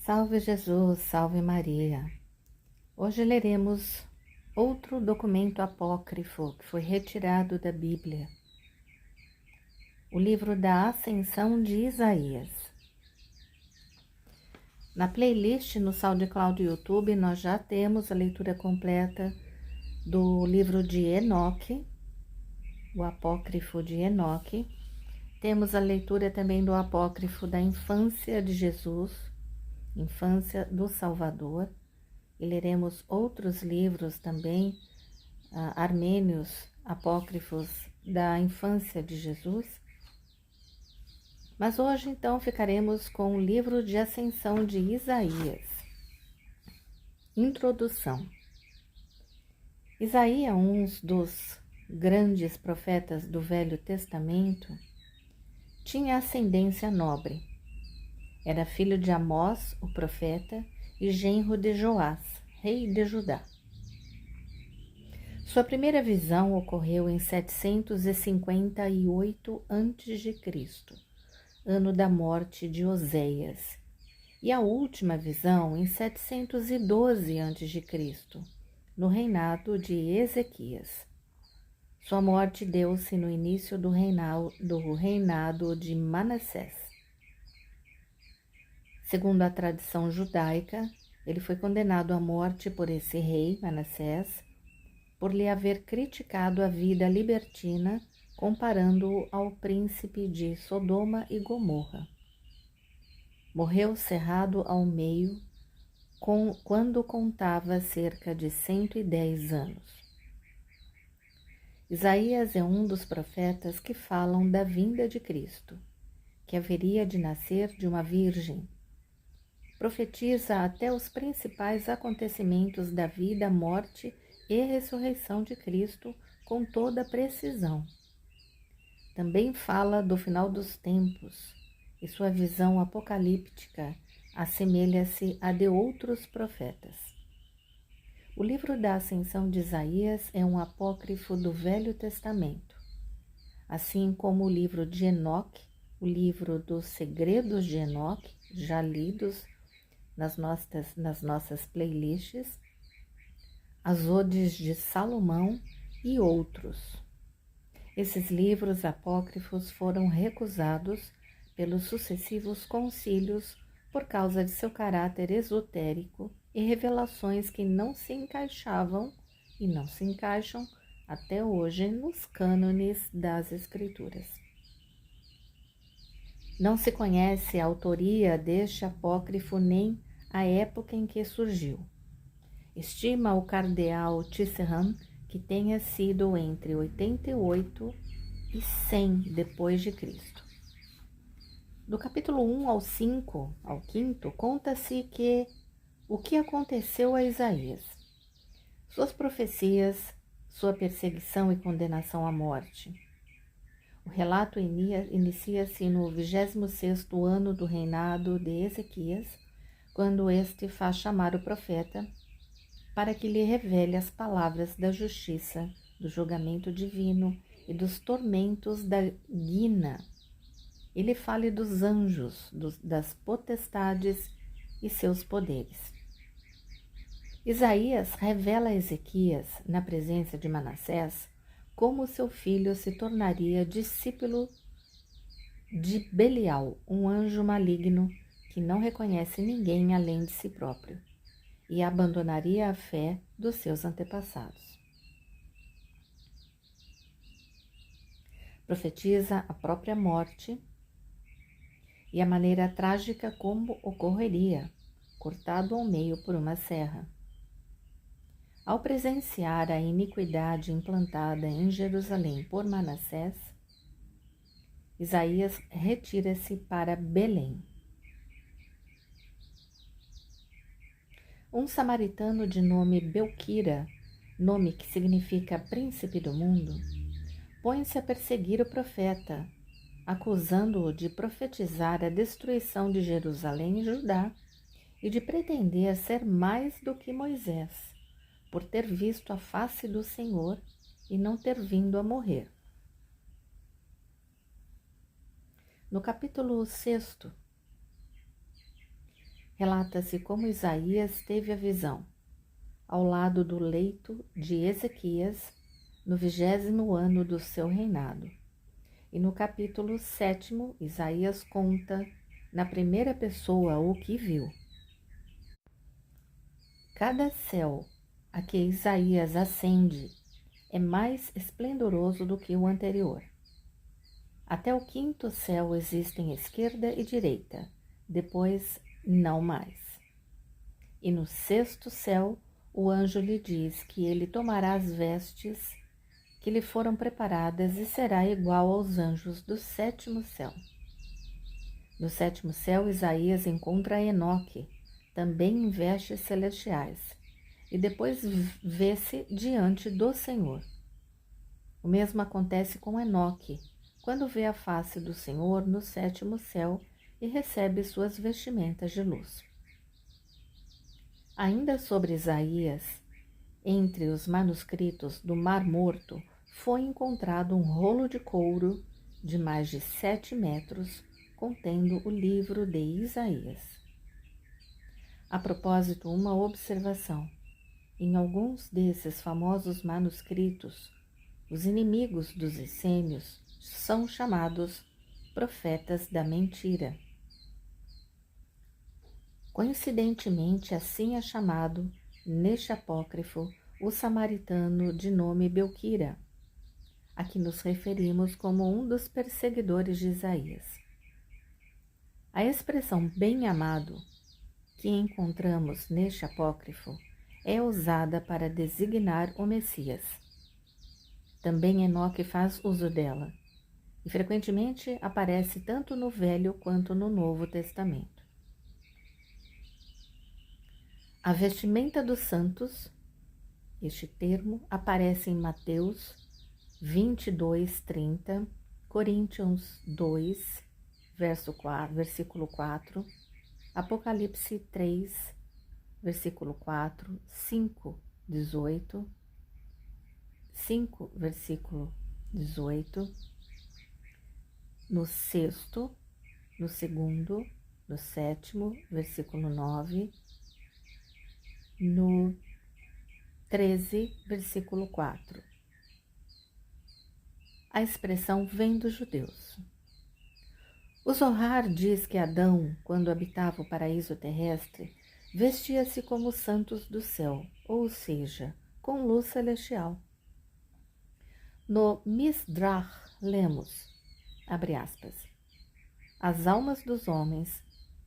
Salve Jesus, salve Maria. Hoje leremos outro documento apócrifo que foi retirado da Bíblia, o livro da Ascensão de Isaías. Na playlist no SoundCloud e YouTube nós já temos a leitura completa do livro de Enoque, o apócrifo de Enoque. Temos a leitura também do apócrifo da infância de Jesus, infância do Salvador, e leremos outros livros também, armênios, apócrifos da infância de Jesus. Mas hoje então ficaremos com o livro de Ascensão de Isaías. Introdução. Isaías, um dos grandes profetas do Velho Testamento, tinha ascendência nobre. Era filho de Amós, o profeta, e genro de Joás, rei de Judá. Sua primeira visão ocorreu em 758 a.C., ano da morte de Oséias, e a última visão em 712 a.C., no reinado de Ezequias. Sua morte deu-se no início do reinado de Manassés. Segundo a tradição judaica, ele foi condenado à morte por esse rei, Manassés, por lhe haver criticado a vida libertina, comparando-o ao príncipe de Sodoma e Gomorra. Morreu cerrado ao meio quando contava cerca de 110 anos. Isaías é um dos profetas que falam da vinda de Cristo, que haveria de nascer de uma virgem. Profetiza até os principais acontecimentos da vida, morte e ressurreição de Cristo com toda precisão. Também fala do final dos tempos, e sua visão apocalíptica assemelha-se à de outros profetas. O livro da Ascensão de Isaías é um apócrifo do Velho Testamento, assim como o livro de Enoque, o livro dos Segredos de Enoque, já lidos nas nossas playlists, as Odes de Salomão e outros. Esses livros apócrifos foram recusados pelos sucessivos concílios por causa de seu caráter esotérico e revelações que não se encaixavam e não se encaixam até hoje nos cânones das Escrituras. Não se conhece a autoria deste apócrifo nem a época em que surgiu. Estima o cardeal Tisserand que tenha sido entre 88 e 100 depois de Cristo. Do capítulo 1 ao 5, ao 5º, conta-se o que aconteceu a Isaías, suas profecias, sua perseguição e condenação à morte. O relato inicia-se no 26º ano do reinado de Ezequias, quando este faz chamar o profeta para que lhe revele as palavras da justiça, do julgamento divino e dos tormentos da guina. Ele fale dos anjos, das potestades e seus poderes. Isaías revela a Ezequias, na presença de Manassés, como seu filho se tornaria discípulo de Belial, um anjo maligno que não reconhece ninguém além de si próprio, e abandonaria a fé dos seus antepassados. Profetiza a própria morte e a maneira trágica como ocorreria, cortado ao meio por uma serra. Ao presenciar a iniquidade implantada em Jerusalém por Manassés, Isaías retira-se para Belém. Um samaritano de nome Belquira, nome que significa príncipe do mundo, põe-se a perseguir o profeta, acusando-o de profetizar a destruição de Jerusalém e Judá e de pretender ser mais do que Moisés, por ter visto a face do Senhor e não ter vindo a morrer. No capítulo 6, relata-se como Isaías teve a visão, ao lado do leito de Ezequias, no 20º ano do seu reinado. E no capítulo 7, Isaías conta na primeira pessoa o que viu. Cada céu a que Isaías ascende é mais esplendoroso do que o anterior. Até o 5º céu existem esquerda e direita, depois não mais. E no 6º céu, o anjo lhe diz que ele tomará as vestes que lhe foram preparadas e será igual aos anjos do 7º céu. No 7º céu, Isaías encontra Enoque, também em vestes celestiais, e depois vê-se diante do Senhor. O mesmo acontece com Enoque, quando vê a face do Senhor no 7º céu e recebe suas vestimentas de luz. Ainda sobre Isaías, entre os manuscritos do Mar Morto, foi encontrado um rolo de couro de mais de 7 metros, contendo o livro de Isaías. A propósito, uma observação. Em alguns desses famosos manuscritos, os inimigos dos essênios são chamados profetas da mentira. Coincidentemente, assim é chamado, neste apócrifo, o samaritano de nome Belquira, a que nos referimos como um dos perseguidores de Isaías. A expressão bem-amado que encontramos neste apócrifo é usada para designar o Messias. Também Enoque faz uso dela, e frequentemente aparece tanto no Velho quanto no Novo Testamento. A vestimenta dos santos, este termo aparece em Mateus 22:30, Coríntios 2, versículo 4, Apocalipse 3, versículo 4, 5, 18, 5, versículo 18, no 6º, no 2º, no 7º, versículo 9, no 13, versículo 4. A expressão vem dos judeus. O Zohar diz que Adão, quando habitava o paraíso terrestre, vestia-se como os santos do céu, ou seja, com luz celestial. No Misdrach lemos, abre aspas, as almas dos homens,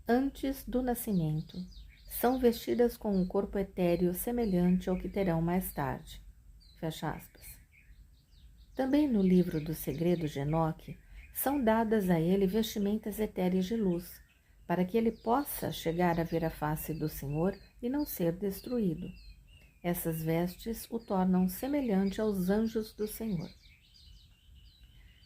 antes do nascimento, são vestidas com um corpo etéreo semelhante ao que terão mais tarde. Fecha aspas. Também no livro do Segredo de Enoque, são dadas a ele vestimentas etéreas de luz, para que ele possa chegar a ver a face do Senhor e não ser destruído. Essas vestes o tornam semelhante aos anjos do Senhor.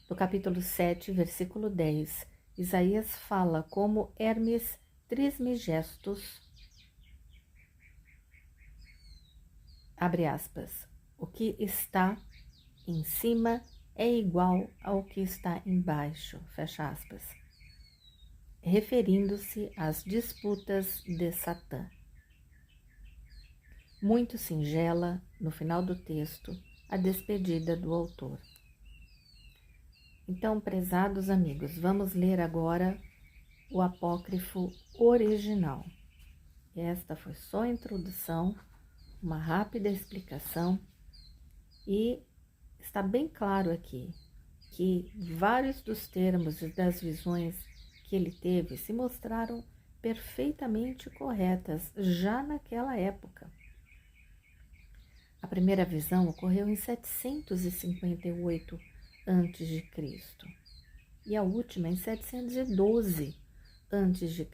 No capítulo 7, versículo 10, Isaías fala como Hermes Trismegistus, abre aspas, o que está em cima é igual ao que está embaixo, fecha aspas, referindo-se às disputas de Satã. Muito singela, no final do texto, a despedida do autor. Então, prezados amigos, vamos ler agora o apócrifo original. Esta foi só a introdução, uma rápida explicação, e está bem claro aqui que vários dos termos e das visões que ele teve se mostraram perfeitamente corretas já naquela época. A primeira visão ocorreu em 758 a.C. e a última em 712 a.C.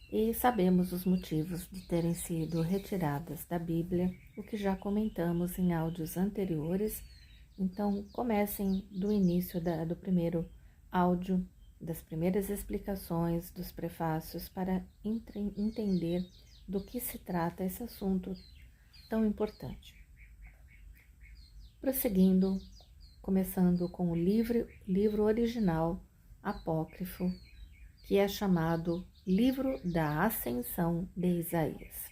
E sabemos os motivos de terem sido retiradas da Bíblia, o que já comentamos em áudios anteriores. Então, comecem do início do primeiro áudio, das primeiras explicações, dos prefácios, para entender do que se trata esse assunto tão importante. Prosseguindo, começando com o livro original apócrifo, que é chamado Livro da Ascensão de Isaías.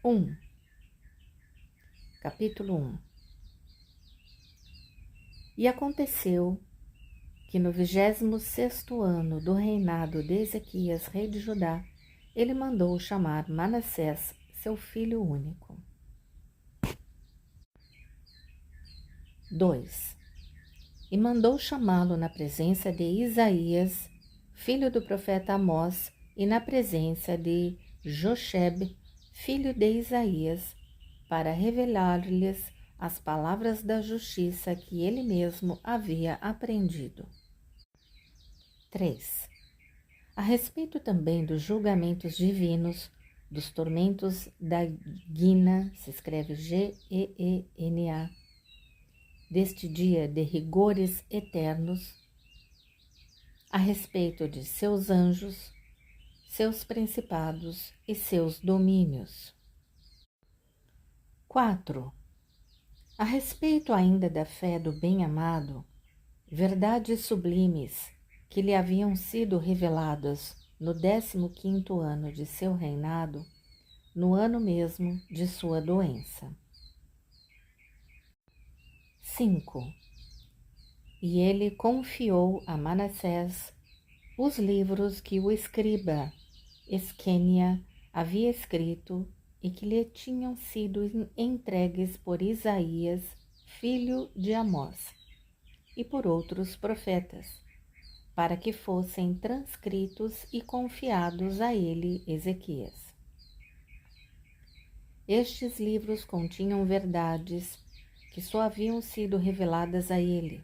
1. Capítulo 1. E aconteceu que no 26º ano do reinado de Ezequias, rei de Judá, ele mandou chamar Manassés, seu filho único. 2. E mandou chamá-lo na presença de Isaías, filho do profeta Amós, e na presença de Jochebe, filho de Isaías, para revelar-lhes as palavras da justiça que ele mesmo havia aprendido. 3. A respeito também dos julgamentos divinos, dos tormentos da Guina, se escreve Geena, deste dia de rigores eternos, a respeito de seus anjos, seus principados e seus domínios. 4. A respeito ainda da fé do bem-amado, verdades sublimes que lhe haviam sido reveladas no 15º ano de seu reinado, no ano mesmo de sua doença. 5. E ele confiou a Manassés os livros que o escriba Esquênia havia escrito e que lhe tinham sido entregues por Isaías, filho de Amós, e por outros profetas, para que fossem transcritos e confiados a ele, Ezequias. Estes livros continham verdades que só haviam sido reveladas a ele,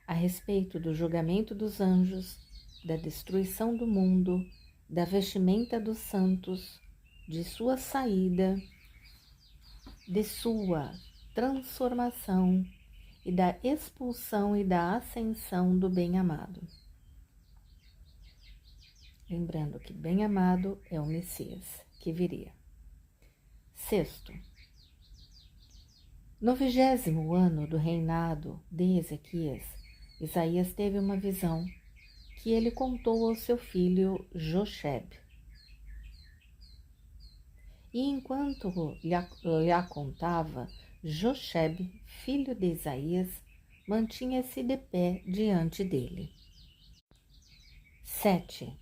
a respeito do julgamento dos anjos, da destruição do mundo, da vestimenta dos santos, de sua saída, de sua transformação e da expulsão e da ascensão do bem-amado. Lembrando que bem-amado é o Messias que viria. 6. No 20º ano do reinado de Ezequias, Isaías teve uma visão que ele contou ao seu filho Jochebe. E enquanto lhe a contava, Jochebe, filho de Isaías, mantinha-se de pé diante dele. 7.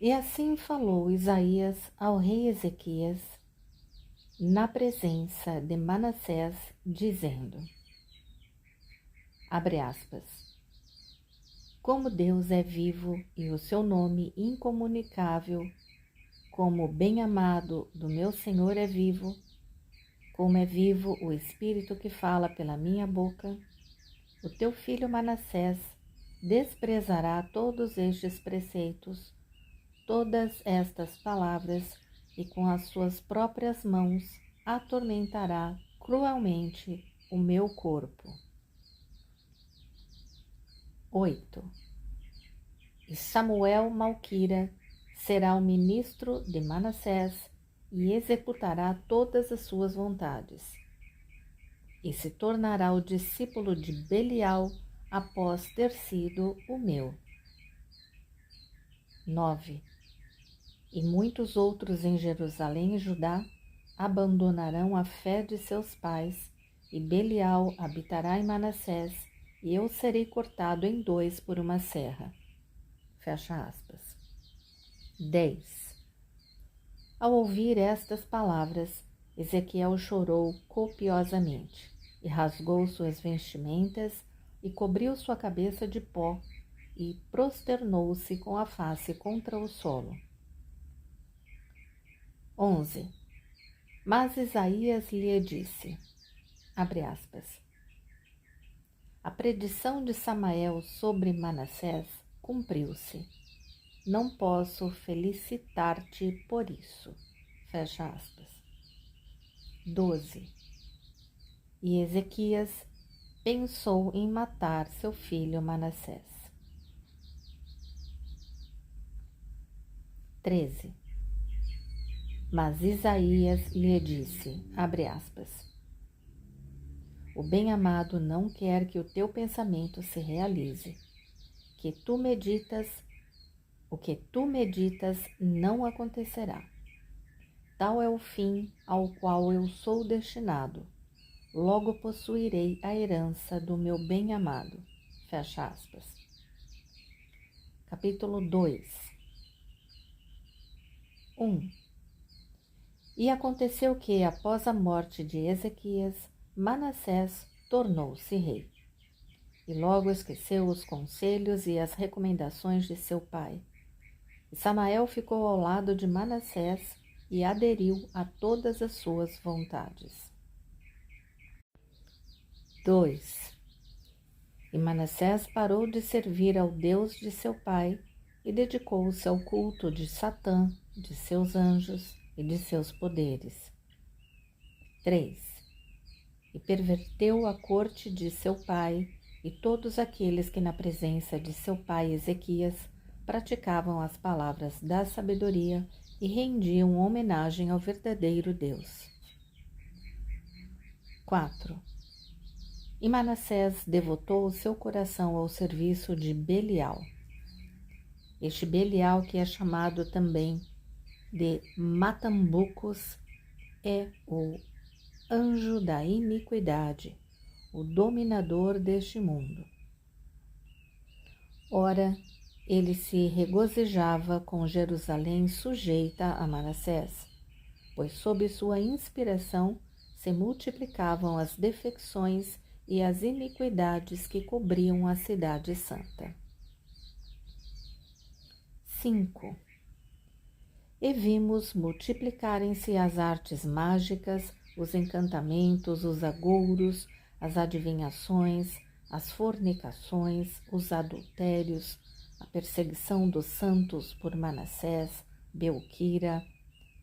E assim falou Isaías ao rei Ezequias, na presença de Manassés, dizendo, abre aspas, como Deus é vivo e o seu nome incomunicável, como o bem-amado do meu Senhor é vivo, como é vivo o Espírito que fala pela minha boca, o teu filho Manassés desprezará todos estes preceitos, todas estas palavras, e com as suas próprias mãos atormentará cruelmente o meu corpo. 8. E Samuel Malquira será o ministro de Manassés e executará todas as suas vontades, e se tornará o discípulo de Belial após ter sido o meu. 9. E muitos outros em Jerusalém e Judá abandonarão a fé de seus pais, e Belial habitará em Manassés, e eu serei cortado em 2 por uma serra. Fecha aspas. 10. Ao ouvir estas palavras, Ezequiel chorou copiosamente, e rasgou suas vestimentas, e cobriu sua cabeça de pó, e prosternou-se com a face contra o solo. 11. Mas Isaías lhe disse, abre aspas, a predição de Samael sobre Manassés cumpriu-se. Não posso felicitar-te por isso. Fecha aspas. 12. E Ezequias pensou em matar seu filho Manassés. 13. Mas Isaías lhe disse, abre aspas, o bem-amado não quer que o teu pensamento se realize, o que tu meditas não acontecerá. Tal é o fim ao qual eu sou destinado. Logo possuirei a herança do meu bem-amado. Fecha aspas. Capítulo 2. 1. E aconteceu que, após a morte de Ezequias, Manassés tornou-se rei. E logo esqueceu os conselhos e as recomendações de seu pai. E Samael ficou ao lado de Manassés e aderiu a todas as suas vontades. 2. E Manassés parou de servir ao Deus de seu pai e dedicou-se ao culto de Satã, de seus anjos e de seus poderes. 3. E perverteu a corte de seu pai e todos aqueles que na presença de seu pai Ezequias praticavam as palavras da sabedoria e rendiam homenagem ao verdadeiro Deus. 4. E Manassés devotou o seu coração ao serviço de Belial. Este Belial, que é chamado também de Matambucos, é o anjo da iniquidade, o dominador deste mundo. Ora, ele se regozijava com Jerusalém sujeita a Manassés, pois sob sua inspiração se multiplicavam as defecções e as iniquidades que cobriam a cidade santa. 5. E vimos multiplicarem-se as artes mágicas, os encantamentos, os agouros, as adivinhações, as fornicações, os adultérios, a perseguição dos santos por Manassés, Belquira,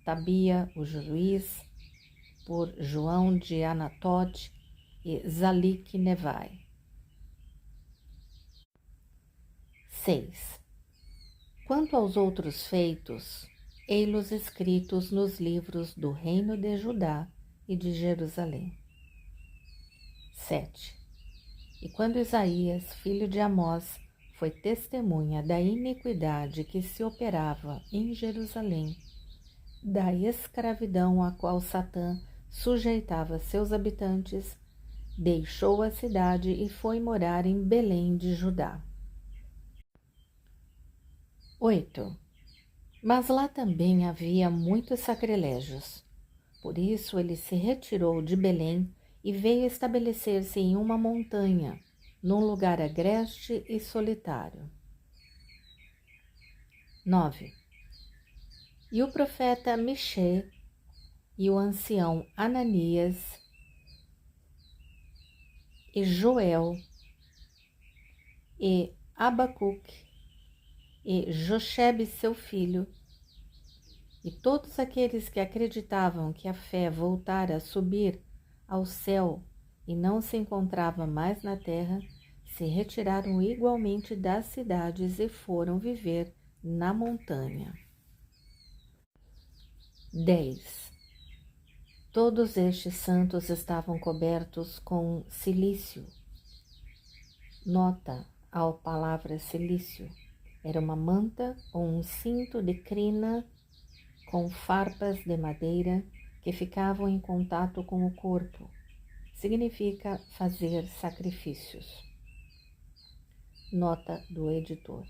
Tabia, o juiz, por João de Anatote e Zalique Nevai. 6. Quanto aos outros feitos, ei-los escritos nos livros do reino de Judá e de Jerusalém. 7. E quando Isaías, filho de Amós, foi testemunha da iniquidade que se operava em Jerusalém, da escravidão a qual Satã sujeitava seus habitantes, deixou a cidade e foi morar em Belém de Judá. 8. Mas lá também havia muitos sacrilégios. Por isso ele se retirou de Belém e veio estabelecer-se em uma montanha, num lugar agreste e solitário. 9. E o profeta Michê e o ancião Ananias e Joel e Abacuque e Jochebe seu filho, e todos aqueles que acreditavam que a fé voltara a subir ao céu e não se encontrava mais na terra, se retiraram igualmente das cidades e foram viver na montanha. 10. Todos estes santos estavam cobertos com cilício. Nota a palavra cilício. Era uma manta ou um cinto de crina com farpas de madeira que ficavam em contato com o corpo. Significa fazer sacrifícios. Nota do editor.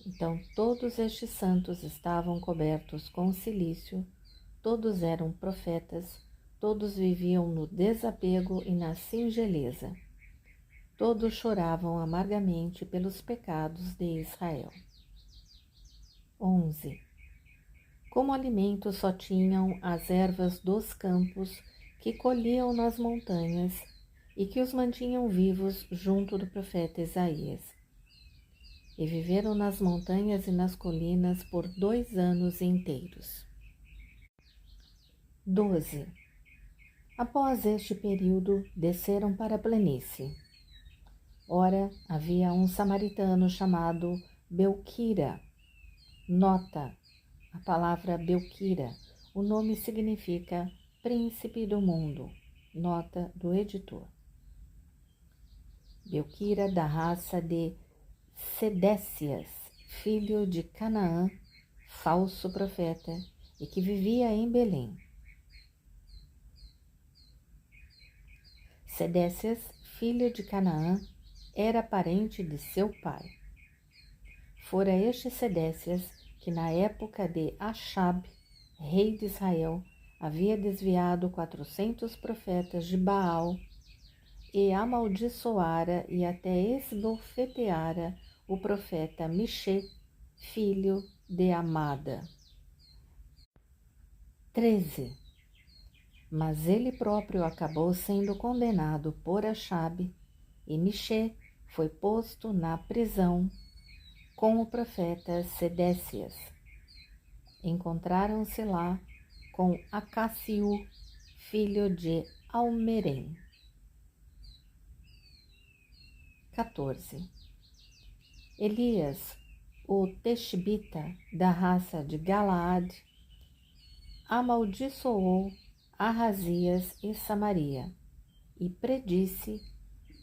Então, todos estes santos estavam cobertos com cilício, todos eram profetas, todos viviam no desapego e na singeleza. Todos choravam amargamente pelos pecados de Israel. 11. Como alimento só tinham as ervas dos campos que colhiam nas montanhas e que os mantinham vivos junto do profeta Isaías. E viveram nas montanhas e nas colinas por 2 anos inteiros. 12. Após este período, desceram para a planície. Ora, havia um samaritano chamado Belquira. Nota a palavra Belquira. O nome significa príncipe do mundo. Nota do editor. Belquira da raça de Sedécias, filho de Canaã, falso profeta, e que vivia em Belém. Sedécias, filho de Canaã, era parente de seu pai. Fora este Sedécias que, na época de Axabe, rei de Israel, havia desviado 400 profetas de Baal e amaldiçoara e até esbofeteara o profeta Michê, filho de Amada. 13. Mas ele próprio acabou sendo condenado por Axabe, e Michê foi posto na prisão com o profeta Sedécias. Encontraram-se lá com Acaciú, filho de Almerém. 14. Elias, o Tishbita, da raça de Galaad, amaldiçoou Arrazias e Samaria, e predisse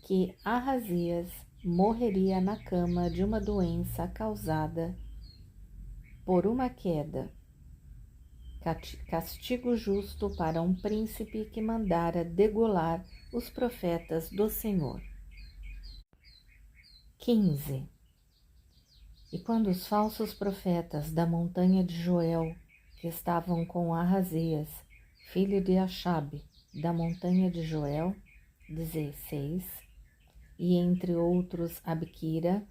que Arrazias morreria na cama de uma doença causada por uma queda, castigo justo para um príncipe que mandara degolar os profetas do Senhor. 15. E quando os falsos profetas da montanha de Joel, que estavam com Arrazias, filho de Axabe, da montanha de Joel, 16, e entre outros Abquira,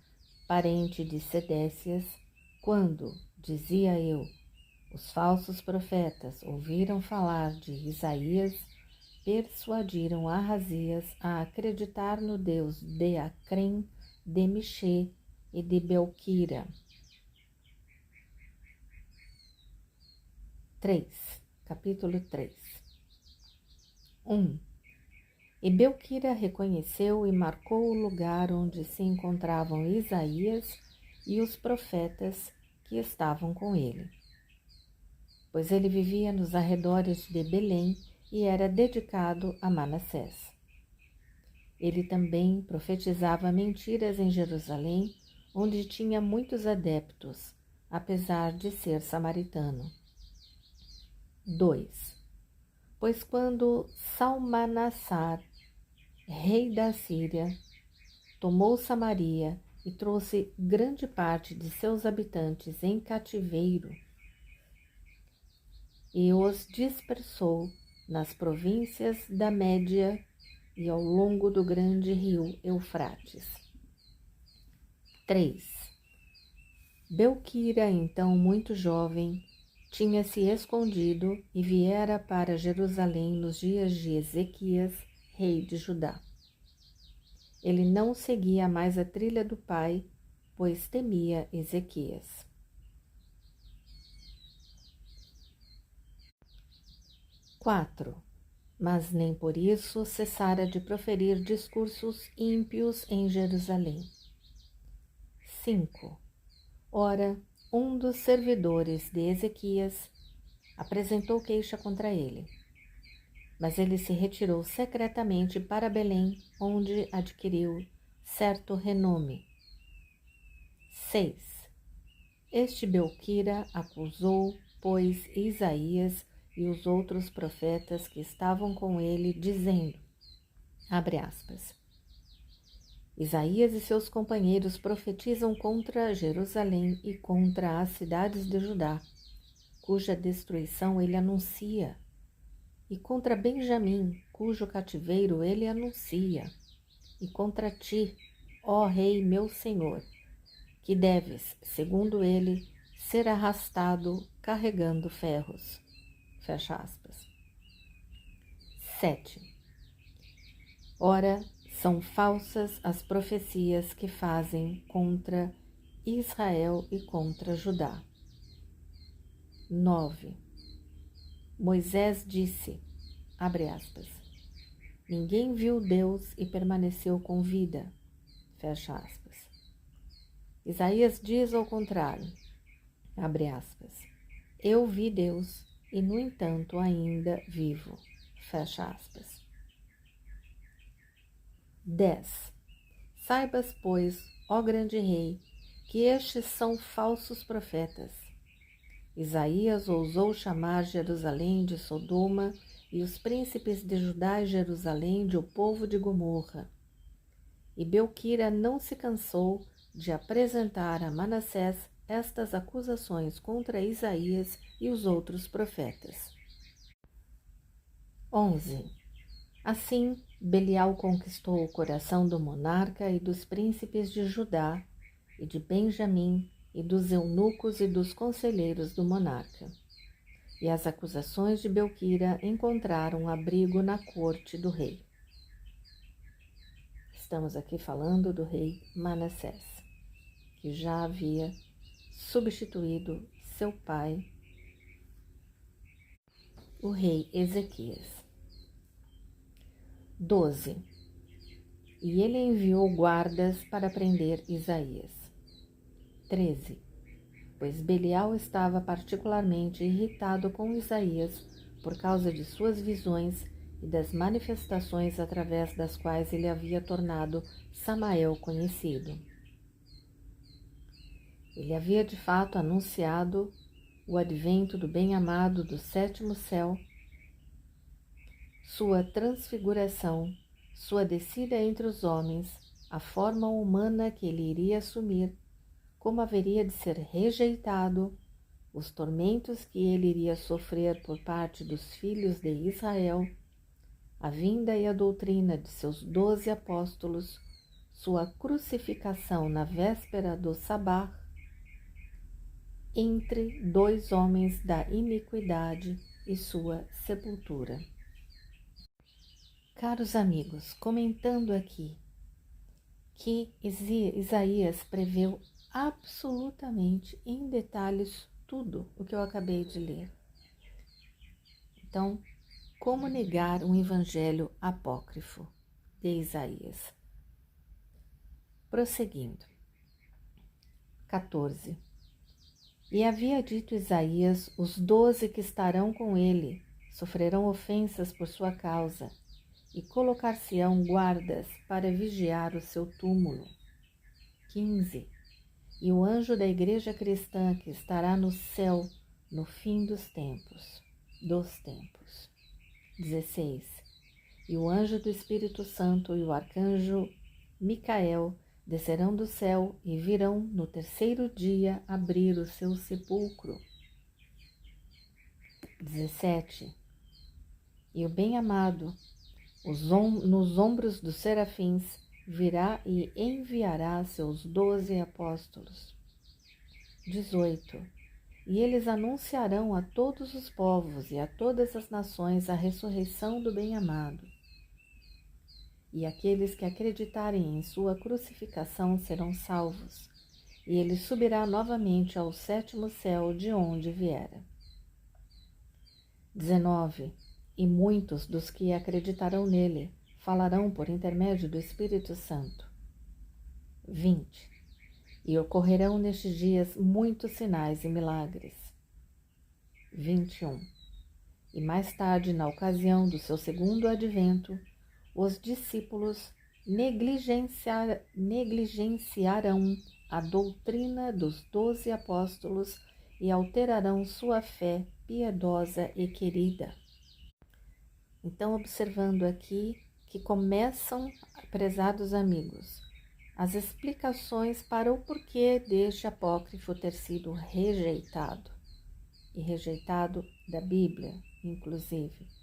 parente de Sedécias, quando, dizia eu, os falsos profetas ouviram falar de Isaías, persuadiram Arrazias a acreditar no Deus de Acrem, de Michê e de Belquira. 3. Capítulo 3. 1. E Belquira reconheceu e marcou o lugar onde se encontravam Isaías e os profetas que estavam com ele, pois ele vivia nos arredores de Belém e era dedicado a Manassés. Ele também profetizava mentiras em Jerusalém, onde tinha muitos adeptos, apesar de ser samaritano. 2. Pois quando Salmanassar, rei da Síria, tomou Samaria e trouxe grande parte de seus habitantes em cativeiro e os dispersou nas províncias da Média e ao longo do grande rio Eufrates. 3. Belquira, então muito jovem, tinha se escondido e viera para Jerusalém nos dias de Ezequias, rei de Judá. Ele não seguia mais a trilha do pai, pois temia Ezequias. 4. Mas nem por isso cessara de proferir discursos ímpios em Jerusalém. 5. Ora, um dos servidores de Ezequias apresentou queixa contra ele, mas ele se retirou secretamente para Belém, onde adquiriu certo renome. 6. Este Belquira acusou, pois, Isaías e os outros profetas que estavam com ele, dizendo, abre aspas, Isaías e seus companheiros profetizam contra Jerusalém e contra as cidades de Judá, cuja destruição ele anuncia, e contra Benjamim, cujo cativeiro ele anuncia, e contra ti, ó rei meu senhor, que deves, segundo ele, ser arrastado carregando ferros. Fecha aspas. 7. Ora, são falsas as profecias que fazem contra Israel e contra Judá. 9. Moisés disse, abre aspas, ninguém viu Deus e permaneceu com vida, fecha aspas. Isaías diz ao contrário, abre aspas, eu vi Deus e, no entanto, ainda vivo, fecha aspas. 10. Saibas, pois, ó grande rei, que estes são falsos profetas. Isaías ousou chamar Jerusalém de Sodoma e os príncipes de Judá e Jerusalém de o povo de Gomorra. E Belquira não se cansou de apresentar a Manassés estas acusações contra Isaías e os outros profetas. 11. Assim, Belial conquistou o coração do monarca e dos príncipes de Judá e de Benjamim e dos eunucos e dos conselheiros do monarca. E as acusações de Belquira encontraram abrigo na corte do rei. Estamos aqui falando do rei Manassés, que já havia substituído seu pai, o rei Ezequias. 12. E ele enviou guardas para prender Isaías. 13. Pois Belial estava particularmente irritado com Isaías por causa de suas visões e das manifestações através das quais ele havia tornado Samael conhecido. Ele havia de fato anunciado o advento do bem-amado do sétimo céu, sua transfiguração, sua descida entre os homens, a forma humana que ele iria assumir, como haveria de ser rejeitado, os tormentos que ele iria sofrer por parte dos filhos de Israel, a vinda e a doutrina de seus 12 apóstolos, sua crucificação na véspera do sabá, entre dois homens da iniquidade e sua sepultura. Caros amigos, comentando aqui que Isaías preveu absolutamente em detalhes tudo o que eu acabei de ler. Então, como negar um evangelho apócrifo de Isaías? Prosseguindo. 14. E havia dito Isaías: os 12 que estarão com ele sofrerão ofensas por sua causa, e colocar-se-ão guardas para vigiar o seu túmulo. 15. E o anjo da igreja cristã que estará no céu no fim dos tempos. 16. E o anjo do Espírito Santo e o arcanjo Micael descerão do céu e virão no terceiro dia abrir o seu sepulcro. 17. E o bem-amado, nos ombros dos serafins, virá e enviará seus 12 apóstolos. 18. E eles anunciarão a todos os povos e a todas as nações a ressurreição do bem-amado. E aqueles que acreditarem em sua crucificação serão salvos, e ele subirá novamente ao sétimo céu de onde viera. 19. E muitos dos que acreditarão nele falarão por intermédio do Espírito Santo. 20. E ocorrerão nestes dias muitos sinais e milagres. 21. E mais tarde, na ocasião do seu segundo advento, os discípulos negligenciarão a doutrina dos 12 apóstolos e alterarão sua fé piedosa e querida. Então, observando aqui que começam, prezados amigos, as explicações para o porquê deste apócrifo ter sido rejeitado, e rejeitado da Bíblia, inclusive.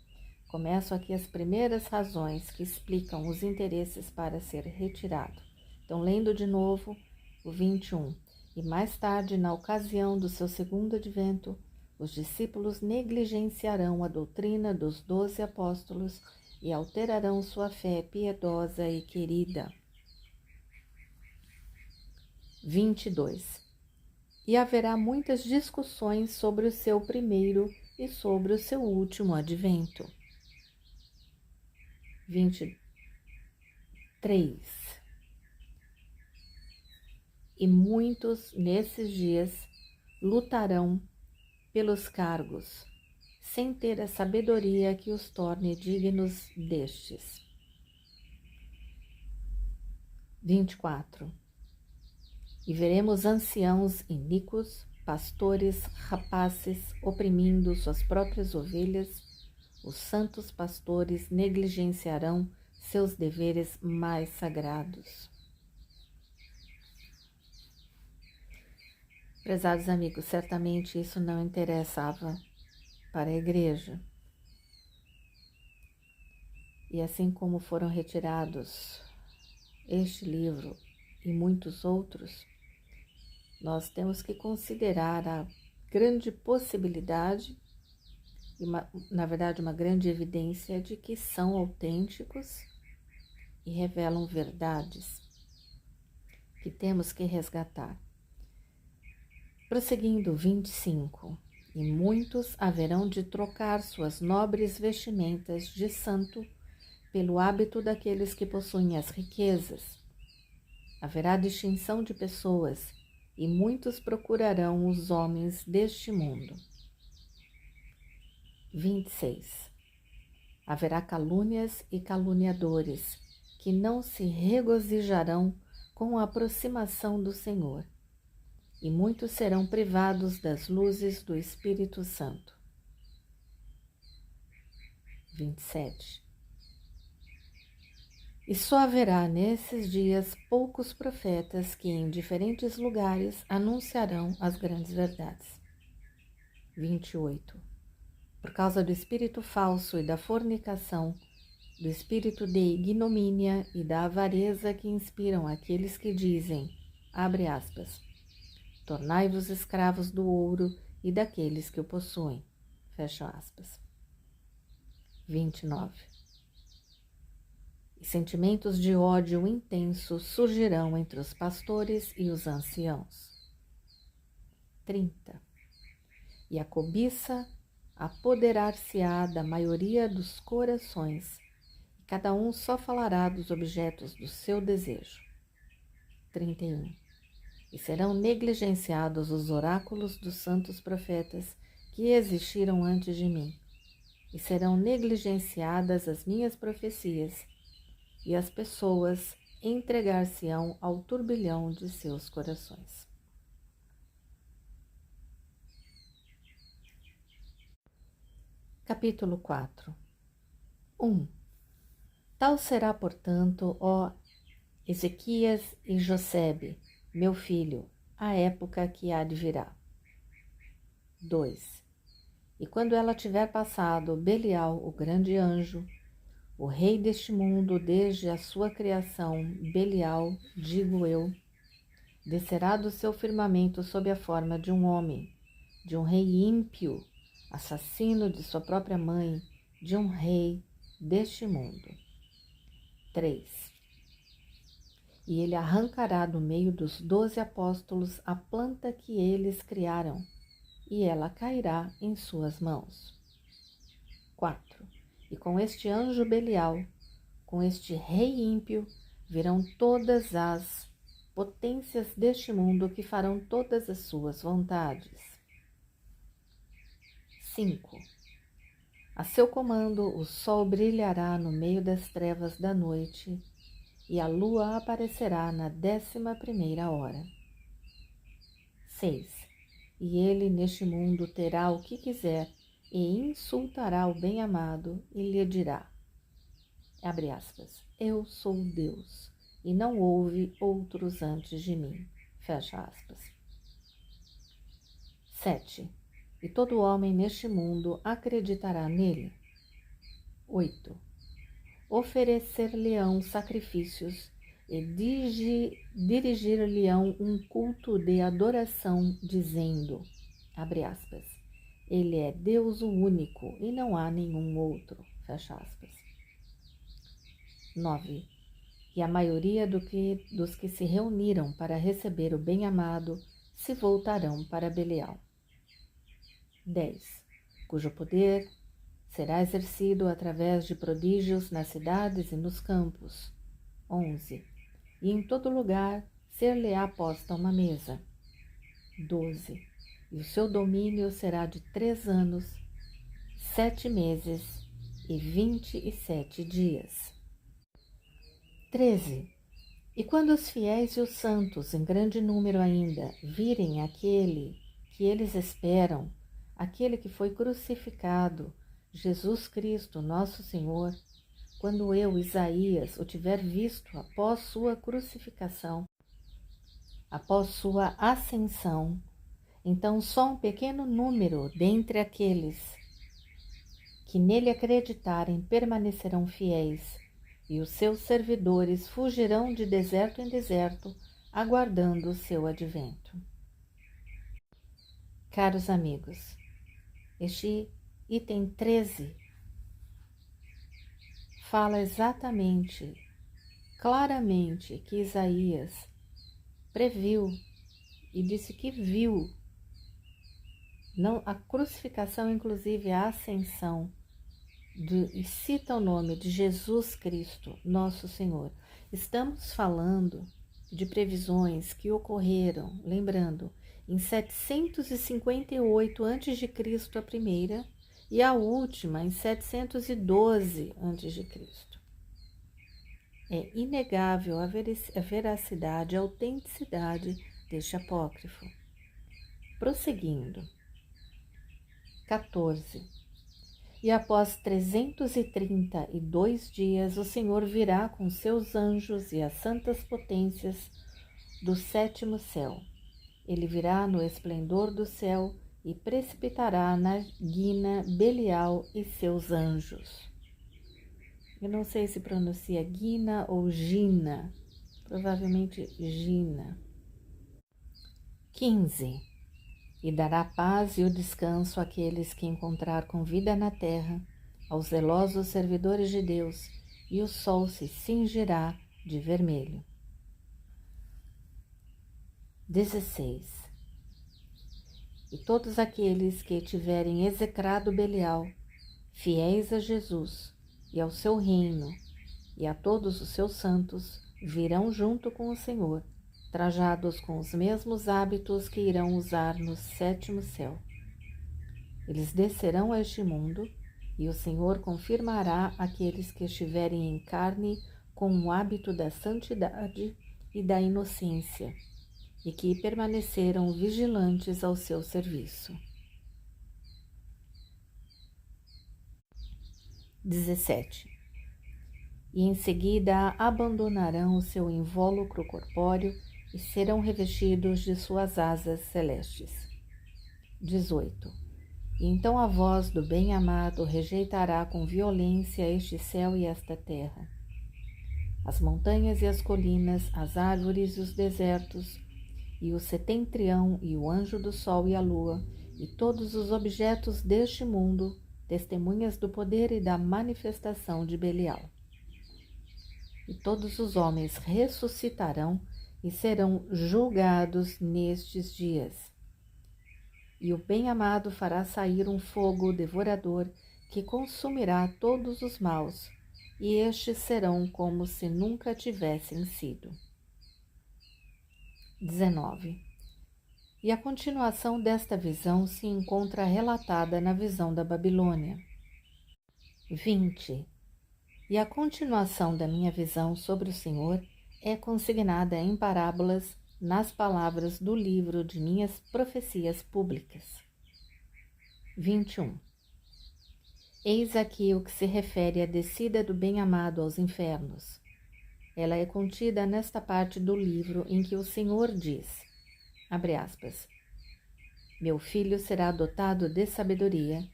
Começam aqui as primeiras razões que explicam os interesses para ser retirado. Então, lendo de novo o 21. E mais tarde, na ocasião do seu segundo advento, os discípulos negligenciarão a doutrina dos 12 apóstolos e alterarão sua fé piedosa e querida. 22. E haverá muitas discussões sobre o seu primeiro e sobre o seu último advento. 23. E muitos nesses dias lutarão pelos cargos, sem ter a sabedoria que os torne dignos destes. 24. E veremos anciãos iníquos, pastores rapazes, oprimindo suas próprias ovelhas. Os santos pastores negligenciarão seus deveres mais sagrados. Prezados amigos, certamente isso não interessava para a igreja. E assim como foram retirados este livro e muitos outros, nós temos que considerar a grande possibilidade e, na verdade, uma grande evidência de que são autênticos e revelam verdades que temos que resgatar. Prosseguindo, 25. E muitos haverão de trocar suas nobres vestimentas de santo pelo hábito daqueles que possuem as riquezas. Haverá distinção de pessoas, e muitos procurarão os homens deste mundo. 26. Haverá calúnias e caluniadores, que não se regozijarão com a aproximação do Senhor, e muitos serão privados das luzes do Espírito Santo. 27. E só haverá nesses dias poucos profetas que em diferentes lugares anunciarão as grandes verdades. 28. Por causa do espírito falso e da fornicação, do espírito de ignomínia e da avareza que inspiram aqueles que dizem, abre aspas, tornai-vos escravos do ouro e daqueles que o possuem, fecha aspas. 29. E sentimentos de ódio intenso surgirão entre os pastores e os anciãos. 30. E a cobiça apoderar-se-á da maioria dos corações, e cada um só falará dos objetos do seu desejo. 31. E serão negligenciados os oráculos dos santos profetas que existiram antes de mim, e serão negligenciadas as minhas profecias, e as pessoas entregar-se-ão ao turbilhão de seus corações. Capítulo 4. 1. Tal será, portanto, ó Ezequias e Josebe, meu filho, a época que há de virá. 2. E quando ela tiver passado Belial, o grande anjo, o rei deste mundo desde a sua criação, Belial, digo eu, descerá do seu firmamento sob a forma de um homem, de um rei ímpio, assassino de sua própria mãe, de um rei deste mundo. 3. E ele arrancará do meio dos 12 apóstolos a planta que eles criaram, e ela cairá em suas mãos. 4. E com este anjo Belial, com este rei ímpio, virão todas as potências deste mundo que farão todas as suas vontades. 5. A seu comando o sol brilhará no meio das trevas da noite, e a lua aparecerá na 11ª hora. 6. E ele neste mundo terá o que quiser, e insultará o bem-amado, e lhe dirá, abre aspas, eu sou Deus, e não houve outros antes de mim, fecha aspas. 7. E todo homem neste mundo acreditará nele. 8. Oferecer-lhe-ão sacrifícios e dirigir-lhe-ão um culto de adoração, dizendo, abre aspas, ele é Deus o único e não há nenhum outro, fecha aspas. 9. E a maioria dos que se reuniram para receber o bem-amado se voltarão para Belial. 10. Cujo poder será exercido através de prodígios nas cidades e nos campos. 11. E em todo lugar ser-lhe-á posta uma mesa. 12. E o seu domínio será de 3 anos, 7 meses e 27 dias. 13. E quando os fiéis e os santos, em grande número ainda, virem aquele que eles esperam, aquele que foi crucificado, Jesus Cristo, nosso Senhor, quando eu, Isaías, o tiver visto após sua crucificação, após sua ascensão, então só um pequeno número dentre aqueles que nele acreditarem permanecerão fiéis, e os seus servidores fugirão de deserto em deserto, aguardando o seu advento. Caros amigos, este item 13 fala exatamente, claramente, que Isaías previu e disse que viu não, a crucificação, inclusive a ascensão, e cita o nome de Jesus Cristo, nosso Senhor. Estamos falando de previsões que ocorreram, lembrando, em 758 a.C., a primeira, e a última em 712 a.C. É inegável a veracidade, a autenticidade deste apócrifo. Prosseguindo. 14. E após 332 dias, o Senhor virá com seus anjos e as santas potências do sétimo céu. Ele virá no esplendor do céu e precipitará na guina Belial e seus anjos. Eu não sei se pronuncia Guina ou Gina, provavelmente Gina. 15. E dará paz e o descanso àqueles que encontrar com vida na terra, aos zelosos servidores de Deus, e o sol se cingirá de vermelho. 16. E todos aqueles que tiverem execrado Belial, fiéis a Jesus e ao seu reino, e a todos os seus santos, virão junto com o Senhor, trajados com os mesmos hábitos que irão usar no sétimo céu. Eles descerão a este mundo, e o Senhor confirmará aqueles que estiverem em carne com o hábito da santidade e da inocência, e que permaneceram vigilantes ao seu serviço. 17. E em seguida abandonarão o seu invólucro corpóreo e serão revestidos de suas asas celestes. 18. E então a voz do bem-amado rejeitará com violência este céu e esta terra. As montanhas e as colinas, as árvores e os desertos, e o setentrião e o anjo do sol e a lua, e todos os objetos deste mundo, testemunhas do poder e da manifestação de Belial. E todos os homens ressuscitarão e serão julgados nestes dias. E o bem-amado fará sair um fogo devorador que consumirá todos os maus, e estes serão como se nunca tivessem sido. 19. E a continuação desta visão se encontra relatada na visão da Babilônia. 20. E a continuação da minha visão sobre o Senhor é consignada em parábolas nas palavras do livro de minhas profecias públicas. 21. Eis aqui o que se refere à descida do bem-amado aos infernos. Ela é contida nesta parte do livro em que o Senhor diz, abre aspas, meu filho será dotado de sabedoria,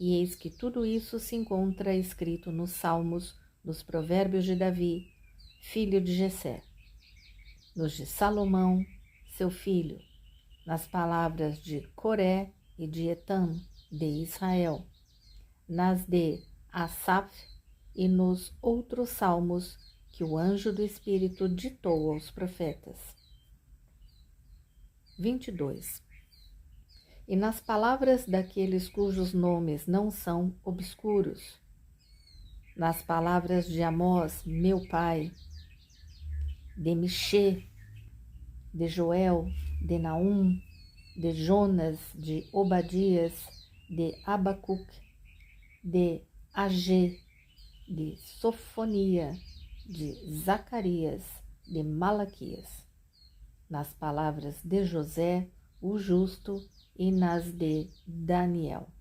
e eis que tudo isso se encontra escrito nos Salmos, nos Provérbios de Davi, filho de Jessé, nos de Salomão, seu filho, nas palavras de Coré e de Etam, de Israel, nas de Asaf e nos outros salmos que o anjo do Espírito ditou aos profetas. 22. E nas palavras daqueles cujos nomes não são obscuros, nas palavras de Amós, meu pai, de Michê, de Joel, de Naum, de Jonas, de Obadias, de Abacuque, de Agê, de Sofonia, de Zacarias, de Malaquias, nas palavras de José, o justo, e nas de Daniel.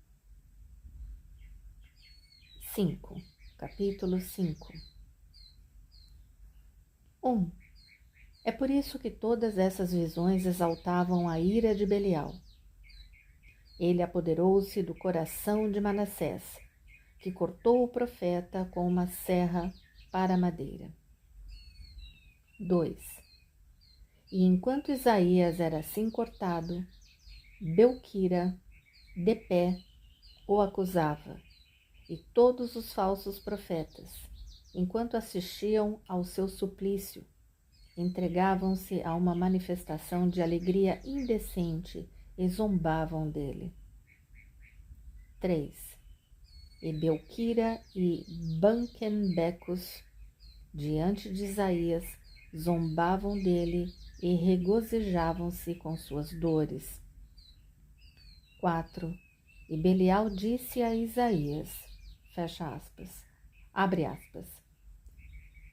5. Capítulo 5. 1. É por isso que todas essas visões exaltavam a ira de Belial. Ele apoderou-se do coração de Manassés, que cortou o profeta com uma serra para a madeira. 2. E enquanto Isaías era assim cortado, Belquira, de pé, o acusava, e todos os falsos profetas, enquanto assistiam ao seu suplício, entregavam-se a uma manifestação de alegria indecente e zombavam dele. 3. E Belquira e Banquenbecos, diante de Isaías, zombavam dele e regozijavam-se com suas dores. 4. E Belial disse a Isaías, fecha aspas, abre aspas,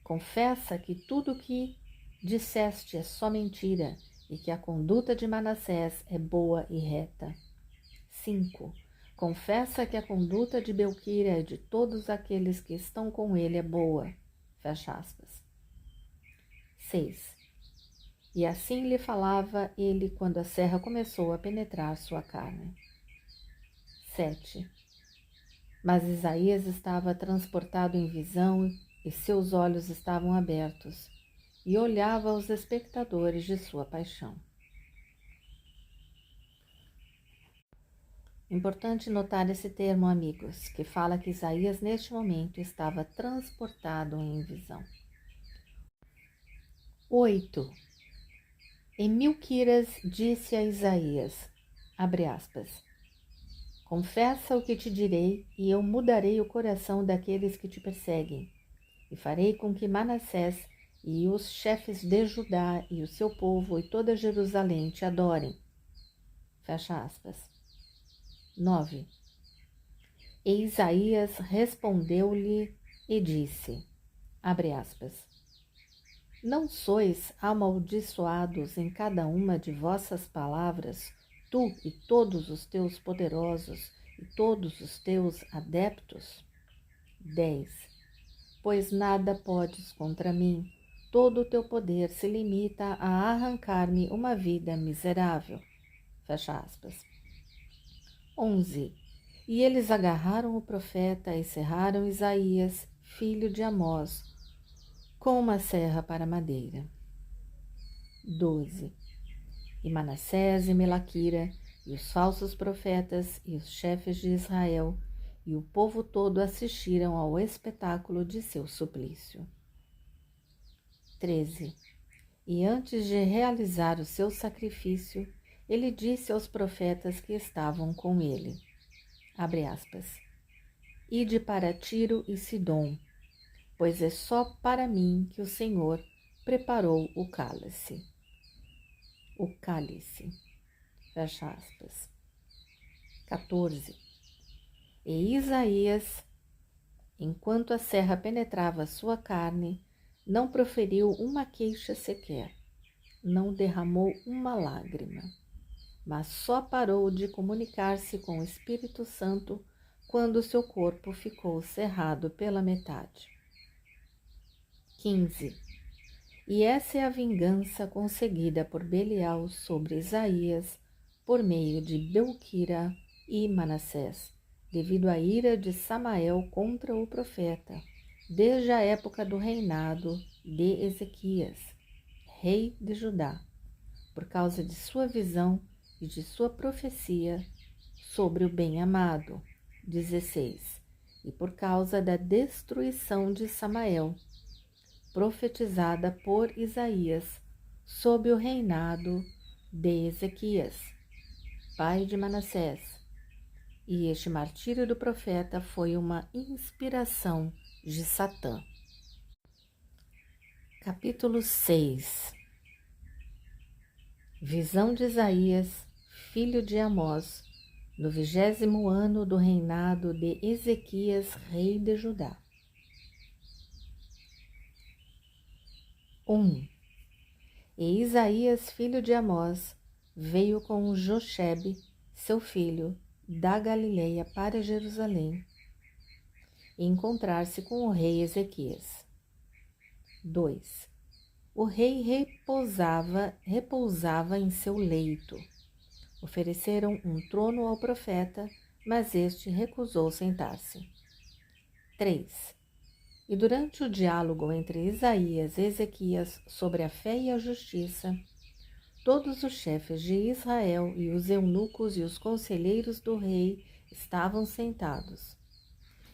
confessa que tudo o que disseste é só mentira e que a conduta de Manassés é boa e reta. 5. Confessa que a conduta de Belquira e de todos aqueles que estão com ele é boa, fecha aspas. 6. E assim lhe falava ele quando a serra começou a penetrar sua carne. 7. Mas Isaías estava transportado em visão e seus olhos estavam abertos, e olhava aos espectadores de sua paixão. Importante notar esse termo, amigos, que fala que Isaías neste momento estava transportado em visão. 8. E Milquiras disse a Isaías, abre aspas, confessa o que te direi e eu mudarei o coração daqueles que te perseguem, e farei com que Manassés e os chefes de Judá e o seu povo e toda Jerusalém te adorem. Fecha aspas. 9. E Isaías respondeu-lhe e disse, abre aspas, não sois amaldiçoados em cada uma de vossas palavras, tu e todos os teus poderosos e todos os teus adeptos? 10. Pois nada podes contra mim, todo o teu poder se limita a arrancar-me uma vida miserável. Fecha aspas. 11. E eles agarraram o profeta e cerraram Isaías, filho de Amós, com uma serra para madeira. 12. E Manassés e Melaquira, e os falsos profetas, e os chefes de Israel, e o povo todo assistiram ao espetáculo de seu suplício. 13. E antes de realizar o seu sacrifício, ele disse aos profetas que estavam com ele, abre aspas, ide para Tiro e Sidom, pois é só para mim que o Senhor preparou o cálice. O cálice. Fecha aspas. 14. E Isaías, enquanto a serra penetrava sua carne, não proferiu uma queixa sequer, não derramou uma lágrima, mas só parou de comunicar-se com o Espírito Santo quando seu corpo ficou cerrado pela metade. 15. E essa é a vingança conseguida por Belial sobre Isaías por meio de Belquira e Manassés, devido à ira de Samael contra o profeta, desde a época do reinado de Ezequias, rei de Judá, por causa de sua visão e de sua profecia sobre o bem-amado. 16. E por causa da destruição de Samael, profetizada por Isaías, sob o reinado de Ezequias, pai de Manassés. E este martírio do profeta foi uma inspiração de Satã. Capítulo 6. Visão de Isaías, filho de Amós, no 20º ano do reinado de Ezequias, rei de Judá. 1. E Isaías, filho de Amós, veio com Jochebe, seu filho, da Galileia para Jerusalém, e encontrar-se com o rei Ezequias. 2. O rei repousava em seu leito. Ofereceram um trono ao profeta, mas este recusou sentar-se. 3. E durante o diálogo entre Isaías e Ezequias sobre a fé e a justiça, todos os chefes de Israel e os eunucos e os conselheiros do rei estavam sentados.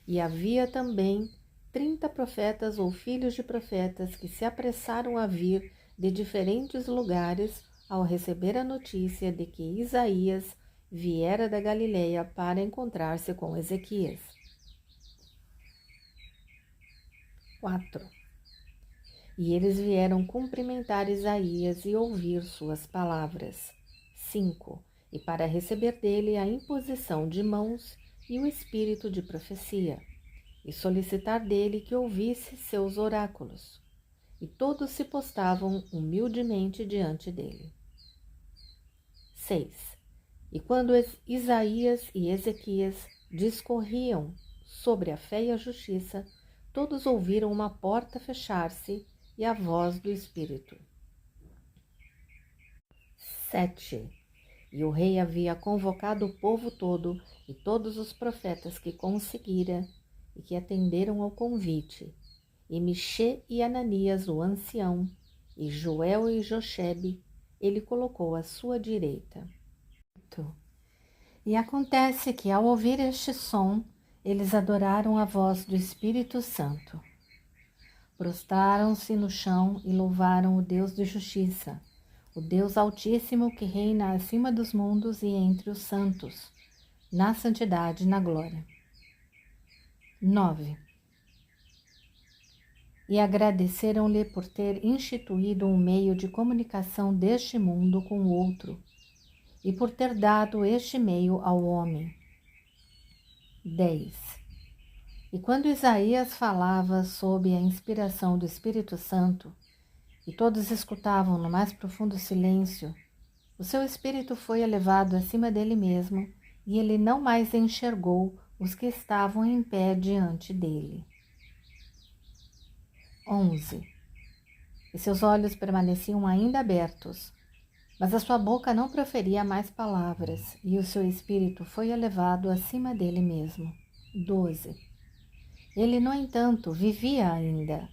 E havia também 30 profetas ou filhos de profetas que se apressaram a vir de diferentes lugares ao receber a notícia de que Isaías viera da Galileia para encontrar-se com Ezequias. 4. E eles vieram cumprimentar Isaías e ouvir suas palavras. 5. E para receber dele a imposição de mãos e o espírito de profecia, e solicitar dele que ouvisse seus oráculos. E todos se postavam humildemente diante dele. 6. E quando Isaías e Ezequias discorriam sobre a fé e a justiça, todos ouviram uma porta fechar-se e a voz do Espírito. 7. E o rei havia convocado o povo todo e todos os profetas que conseguira e que atenderam ao convite, e Michê e Ananias, o ancião, e Joel e Jochebe, ele colocou à sua direita. E acontece que, ao ouvir este som, eles adoraram a voz do Espírito Santo. Prostraram-se no chão e louvaram o Deus de justiça, o Deus Altíssimo que reina acima dos mundos e entre os santos, na santidade e na glória. 9. E agradeceram-lhe por ter instituído um meio de comunicação deste mundo com o outro, e por ter dado este meio ao homem. 10. E quando Isaías falava sob a inspiração do Espírito Santo, e todos escutavam no mais profundo silêncio, o seu espírito foi elevado acima dele mesmo, e ele não mais enxergou os que estavam em pé diante dele. 11. E seus olhos permaneciam ainda abertos, mas a sua boca não proferia mais palavras, e o seu espírito foi elevado acima dele mesmo. 12. Ele, no entanto, vivia ainda,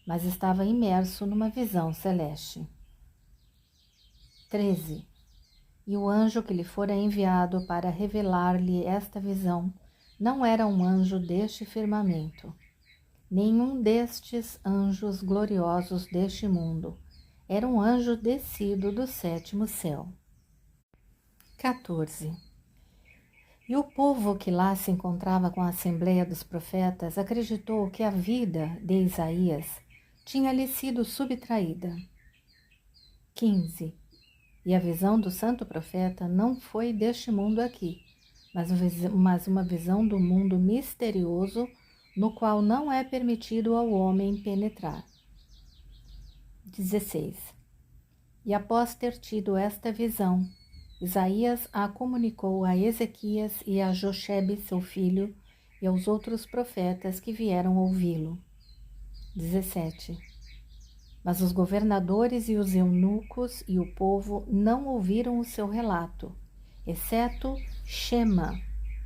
mas estava imerso numa visão celeste. 13. E o anjo que lhe fora enviado para revelar-lhe esta visão não era um anjo deste firmamento, nenhum destes anjos gloriosos deste mundo, era um anjo descido do 7º céu. 14. E o povo que lá se encontrava com a Assembleia dos Profetas acreditou que a vida de Isaías tinha-lhe sido subtraída. 15. E a visão do santo profeta não foi deste mundo aqui, mas uma visão do mundo misterioso no qual não é permitido ao homem penetrar. 16. E após ter tido esta visão, Isaías a comunicou a Ezequias e a Jochebe, seu filho, e aos outros profetas que vieram ouvi-lo. 17. Mas os governadores e os eunucos e o povo não ouviram o seu relato, exceto Shema,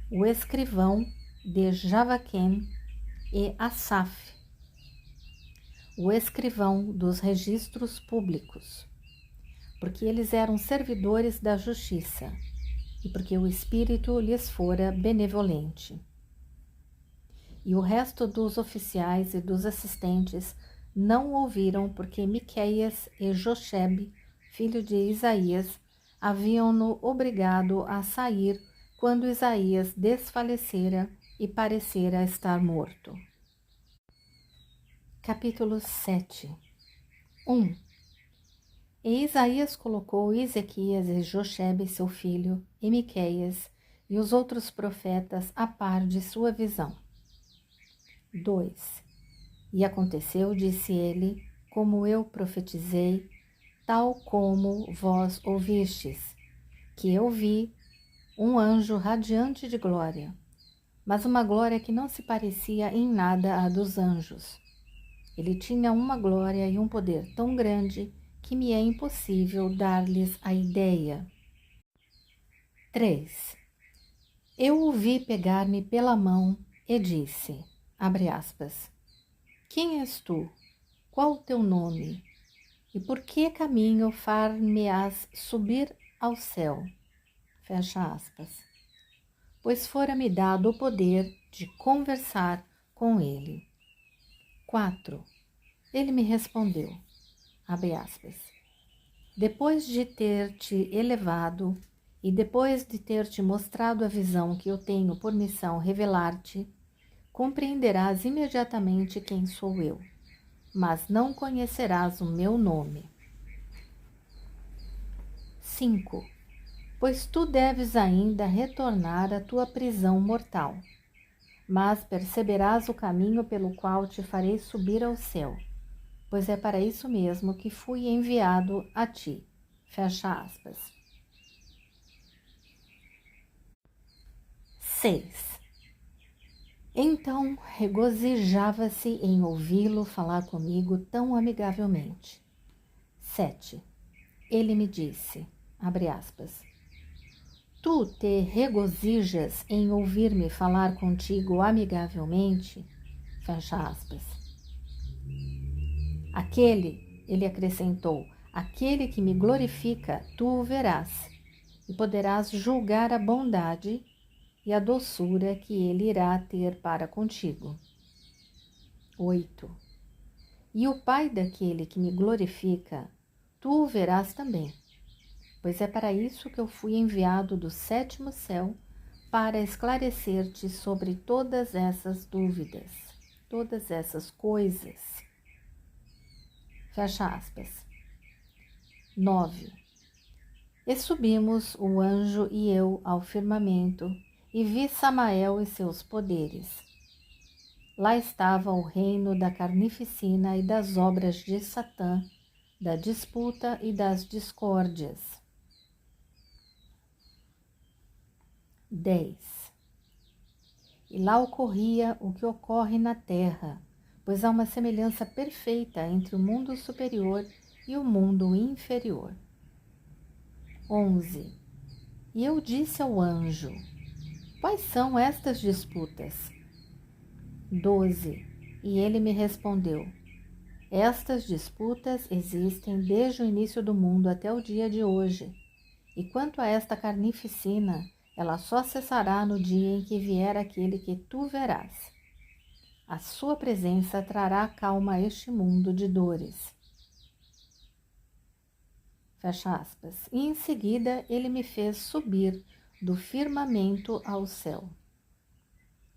o escrivão de Javaquém, e Asaf, o escrivão dos registros públicos, porque eles eram servidores da justiça e porque o Espírito lhes fora benevolente. E o resto dos oficiais e dos assistentes não ouviram, porque Miqueias e Jochebe, filho de Isaías, haviam-no obrigado a sair quando Isaías desfalecera e parecera estar morto. Capítulo 7. 1. E Isaías colocou Ezequias e Jochebe, seu filho, e Miqueias, e os outros profetas a par de sua visão. 2. E aconteceu, disse ele, como eu profetizei, tal como vós ouvistes, que eu vi um anjo radiante de glória, mas uma glória que não se parecia em nada à dos anjos. Ele tinha uma glória e um poder tão grande que me é impossível dar-lhes a ideia. 3. Eu o vi pegar-me pela mão e disse, abre aspas, quem és tu? Qual o teu nome? E por que caminho far-me-ás subir ao céu? Fecha aspas. Pois fora-me dado o poder de conversar com ele. 4. Ele me respondeu, abre aspas, depois de ter-te elevado e depois de ter-te mostrado a visão que eu tenho por missão revelar-te, compreenderás imediatamente quem sou eu, mas não conhecerás o meu nome. 5. Pois tu deves ainda retornar à tua prisão mortal, mas perceberás o caminho pelo qual te farei subir ao céu, pois é para isso mesmo que fui enviado a ti. Fecha aspas. 6. Então regozijava-se em ouvi-lo falar comigo tão amigavelmente. 7. Ele me disse, abre aspas, tu te regozijas em ouvir-me falar contigo amigavelmente? Fecha aspas. Ele acrescentou, aquele que me glorifica, tu o verás, e poderás julgar a bondade e a doçura que ele irá ter para contigo. 8. E o Pai daquele que me glorifica, tu o verás também, pois é para isso que eu fui enviado do 7º céu, para esclarecer-te sobre todas essas dúvidas, todas essas coisas. Fecha aspas. 9. E subimos, o anjo e eu, ao firmamento, e vi Samael e seus poderes. Lá estava o reino da carnificina e das obras de Satã, da disputa e das discórdias. 10. E lá ocorria o que ocorre na terra, pois há uma semelhança perfeita entre o mundo superior e o mundo inferior. 11. E eu disse ao anjo, quais são estas disputas? 12. E ele me respondeu, estas disputas existem desde o início do mundo até o dia de hoje, e quanto a esta carnificina, ela só cessará no dia em que vier aquele que tu verás. A sua presença trará calma a este mundo de dores. Fecha aspas. E em seguida ele me fez subir do firmamento ao céu.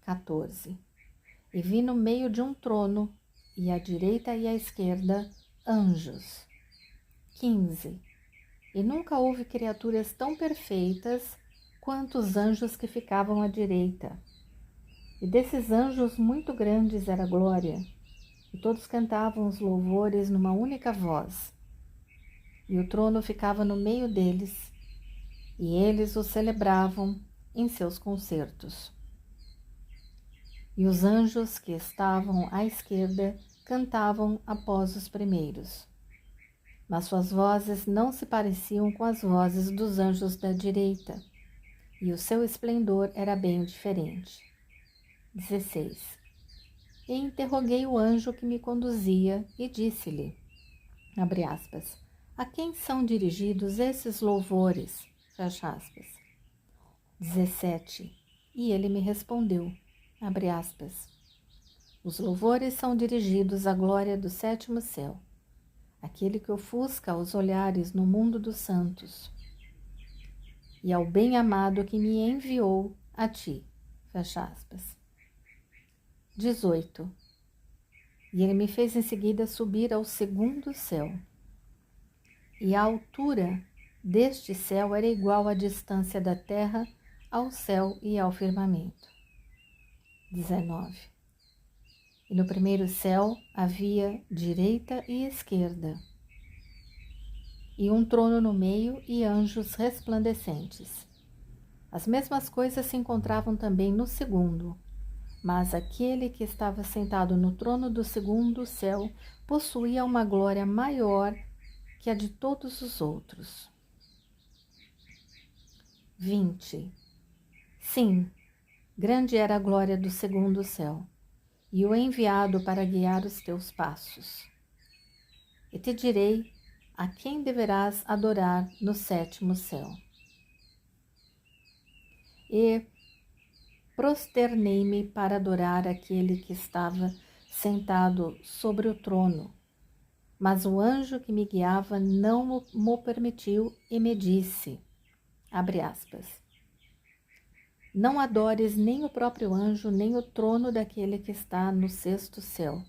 14. E vi no meio de um trono, e à direita e à esquerda, anjos. 15. E nunca houve criaturas tão perfeitas quanto os anjos que ficavam à direita. E desses anjos muito grandes era a glória, e todos cantavam os louvores numa única voz. E o trono ficava no meio deles, e eles o celebravam em seus concertos. E os anjos que estavam à esquerda cantavam após os primeiros. Mas suas vozes não se pareciam com as vozes dos anjos da direita, e o seu esplendor era bem diferente. 16. E interroguei o anjo que me conduzia e disse-lhe, abre aspas, a quem são dirigidos esses louvores? Fecha aspas. 17. E ele me respondeu, abre aspas, os louvores são dirigidos à glória do 7º céu, aquele que ofusca os olhares no mundo dos santos, e ao bem-amado que me enviou a ti. Fecha aspas. 18. E ele me fez em seguida subir ao 2º céu, e a altura deste céu era igual à distância da terra ao céu e ao firmamento. 19. E no primeiro céu havia direita e esquerda. e um trono no meio e anjos resplandecentes. As mesmas coisas se encontravam também no segundo, mas aquele que estava sentado no trono do segundo céu possuía uma glória maior que a de todos os outros. 20. Sim, grande era a glória do segundo céu, e o enviado para guiar os teus passos. E te direi a quem deverás adorar no sétimo céu. E prosternei-me para adorar aquele que estava sentado sobre o trono. Mas o anjo que me guiava não mo permitiu e me disse, abre aspas, não adores nem o próprio anjo, nem o trono daquele que está no sexto céu,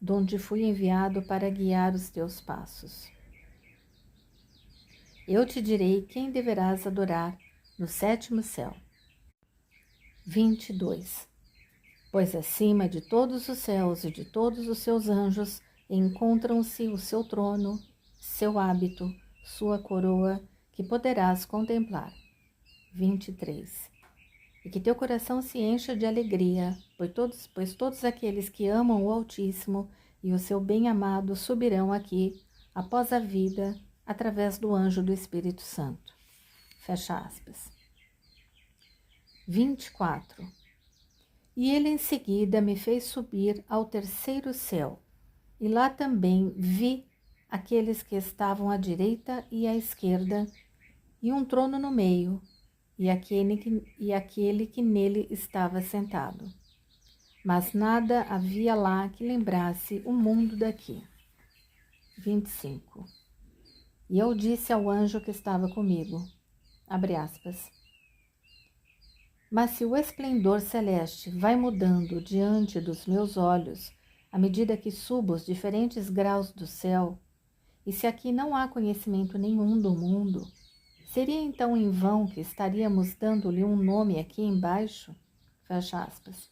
donde fui enviado para guiar os teus passos. Eu te direi quem deverás adorar no sétimo céu. 22. Pois acima de todos os céus e de todos os seus anjos encontram-se o seu trono, seu hábito, sua coroa, que poderás contemplar. 23. E que teu coração se encha de alegria, pois todos aqueles que amam o Altíssimo e o seu bem-amado subirão aqui, após a vida, através do anjo do Espírito Santo. Fecha aspas. 24. E ele em seguida me fez subir ao terceiro céu, e lá também vi aqueles que estavam à direita e à esquerda, e um trono no meio, e aquele que nele estava sentado. Mas nada havia lá que lembrasse o mundo daqui. 25. E eu disse ao anjo que estava comigo, abre aspas, mas se o esplendor celeste vai mudando diante dos meus olhos, à medida que subo os diferentes graus do céu, e se aqui não há conhecimento nenhum do mundo, seria então em vão que estaríamos dando-lhe um nome aqui embaixo? Fecha aspas.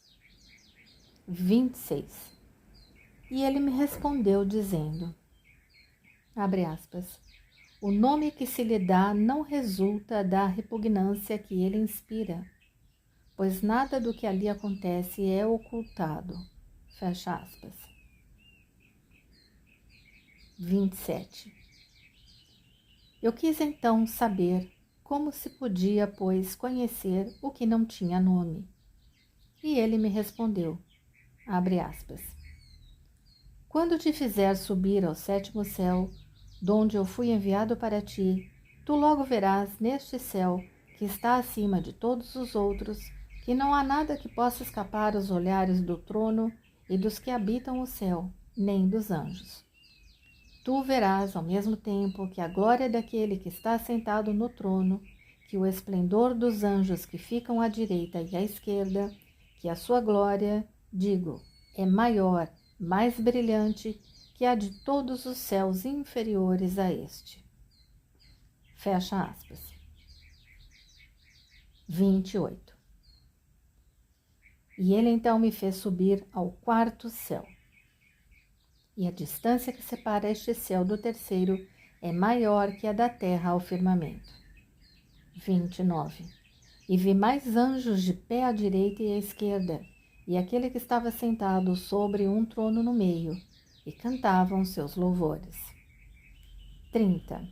26. E ele me respondeu dizendo, abre aspas, o nome que se lhe dá não resulta da repugnância que ele inspira, pois nada do que ali acontece é ocultado. Fecha aspas. 27. Eu quis então saber como se podia, pois, conhecer o que não tinha nome. E ele me respondeu, abre aspas, quando te fizer subir ao sétimo céu, donde eu fui enviado para ti, tu logo verás neste céu, que está acima de todos os outros, que não há nada que possa escapar aos olhares do trono e dos que habitam o céu, nem dos anjos. Tu verás ao mesmo tempo que a glória daquele que está sentado no trono, que o esplendor dos anjos que ficam à direita e à esquerda, que a sua glória, digo, é maior, mais brilhante que a de todos os céus inferiores a este. Fecha aspas. 28. E ele então me fez subir ao quarto céu. E a distância que separa este céu do terceiro é maior que a da terra ao firmamento. 29. E vi mais anjos de pé à direita e à esquerda, e aquele que estava sentado sobre um trono no meio, e cantavam seus louvores. 30.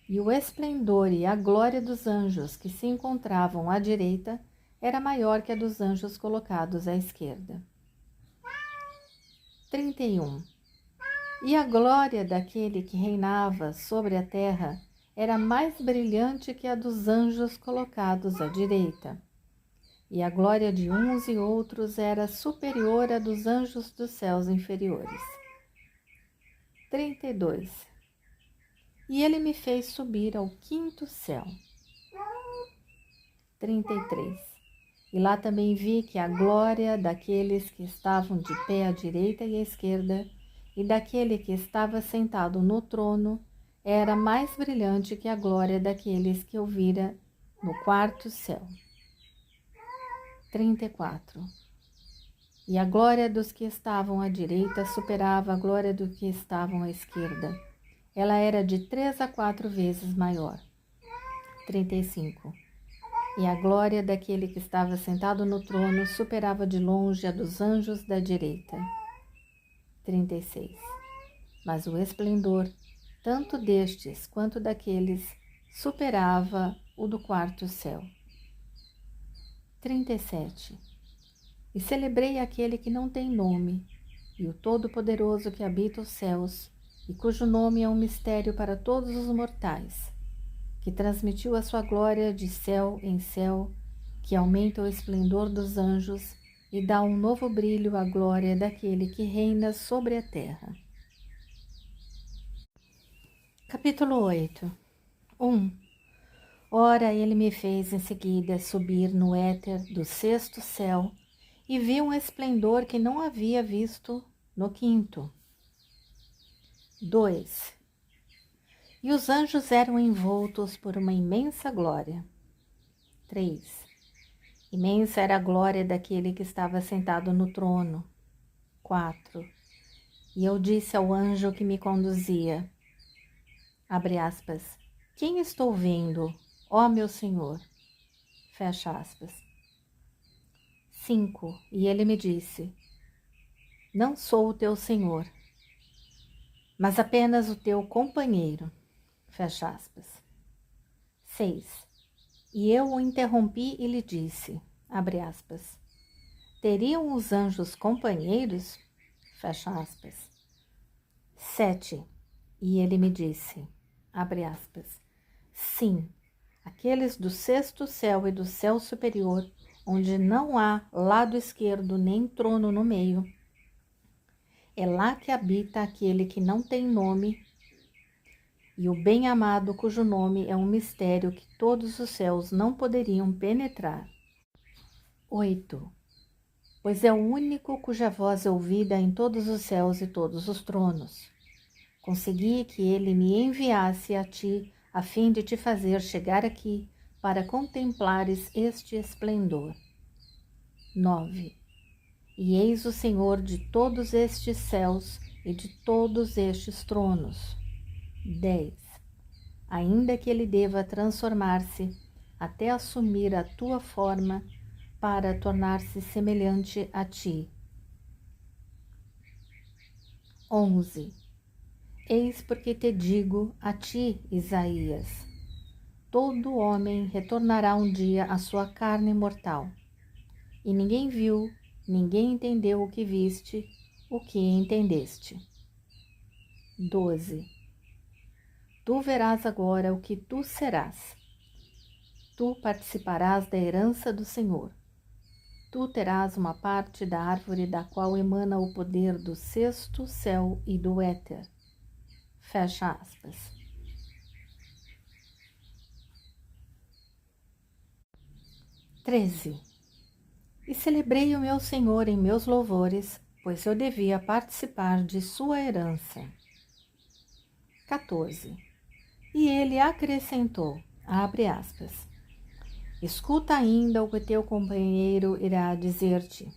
E o esplendor e a glória dos anjos que se encontravam à direita era maior que a dos anjos colocados à esquerda. 31. E a glória daquele que reinava sobre a terra era mais brilhante que a dos anjos colocados à direita. E a glória de uns e outros era superior à dos anjos dos céus inferiores. 32. E ele me fez subir ao quinto céu. 33. E lá também vi que a glória daqueles que estavam de pé à direita e à esquerda e daquele que estava sentado no trono era mais brilhante que a glória daqueles que eu vira no quarto céu. 34. E a glória dos que estavam à direita superava a glória dos que estavam à esquerda, ela era de 3 a 4 vezes maior. 35. E a glória daquele que estava sentado no trono superava de longe a dos anjos da direita. 36. Mas o esplendor, tanto destes quanto daqueles, superava o do quarto céu. 37. E celebrei aquele que não tem nome, e o Todo-Poderoso que habita os céus, e cujo nome é um mistério para todos os mortais, que transmitiu a sua glória de céu em céu, que aumenta o esplendor dos anjos e dá um novo brilho à glória daquele que reina sobre a terra. Capítulo 8. 1. Ora, ele me fez em seguida subir no éter do 6º céu, e vi um esplendor que não havia visto no 5º. 2. E os anjos eram envoltos por uma imensa glória. 3. Imensa era a glória daquele que estava sentado no trono. 4. E eu disse ao anjo que me conduzia, abre aspas, quem estou vendo, ó meu Senhor? Fecha aspas. 5. E ele me disse, não sou o teu Senhor, mas apenas o teu companheiro. Fecha aspas. 6. E eu o interrompi e lhe disse, abre aspas, teriam os anjos companheiros? Fecha aspas. 7. E ele me disse, abre aspas, sim, aqueles do 6º céu e do céu superior, onde não há lado esquerdo nem trono no meio. É lá que habita aquele que não tem nome, e o bem-amado cujo nome é um mistério que todos os céus não poderiam penetrar. 8. Pois é o único cuja voz é ouvida em todos os céus e todos os tronos. Consegui que ele me enviasse a ti, a fim de te fazer chegar aqui, para contemplares este esplendor. 9. E eis o Senhor de todos estes céus e de todos estes tronos. 10. Ainda que ele deva transformar-se até assumir a tua forma para tornar-se semelhante a ti. 11. Eis porque te digo a ti, Isaías, todo homem retornará um dia à sua carne mortal. E ninguém viu, ninguém entendeu o que viste, o que entendeste. 12. Tu verás agora o que tu serás. Tu participarás da herança do Senhor. Tu terás uma parte da árvore da qual emana o poder do 6º céu e do éter. Fecha aspas. 13. E celebrei o meu Senhor em meus louvores, pois eu devia participar de sua herança. 14. E ele acrescentou, abre aspas, escuta ainda o que teu companheiro irá dizer-te.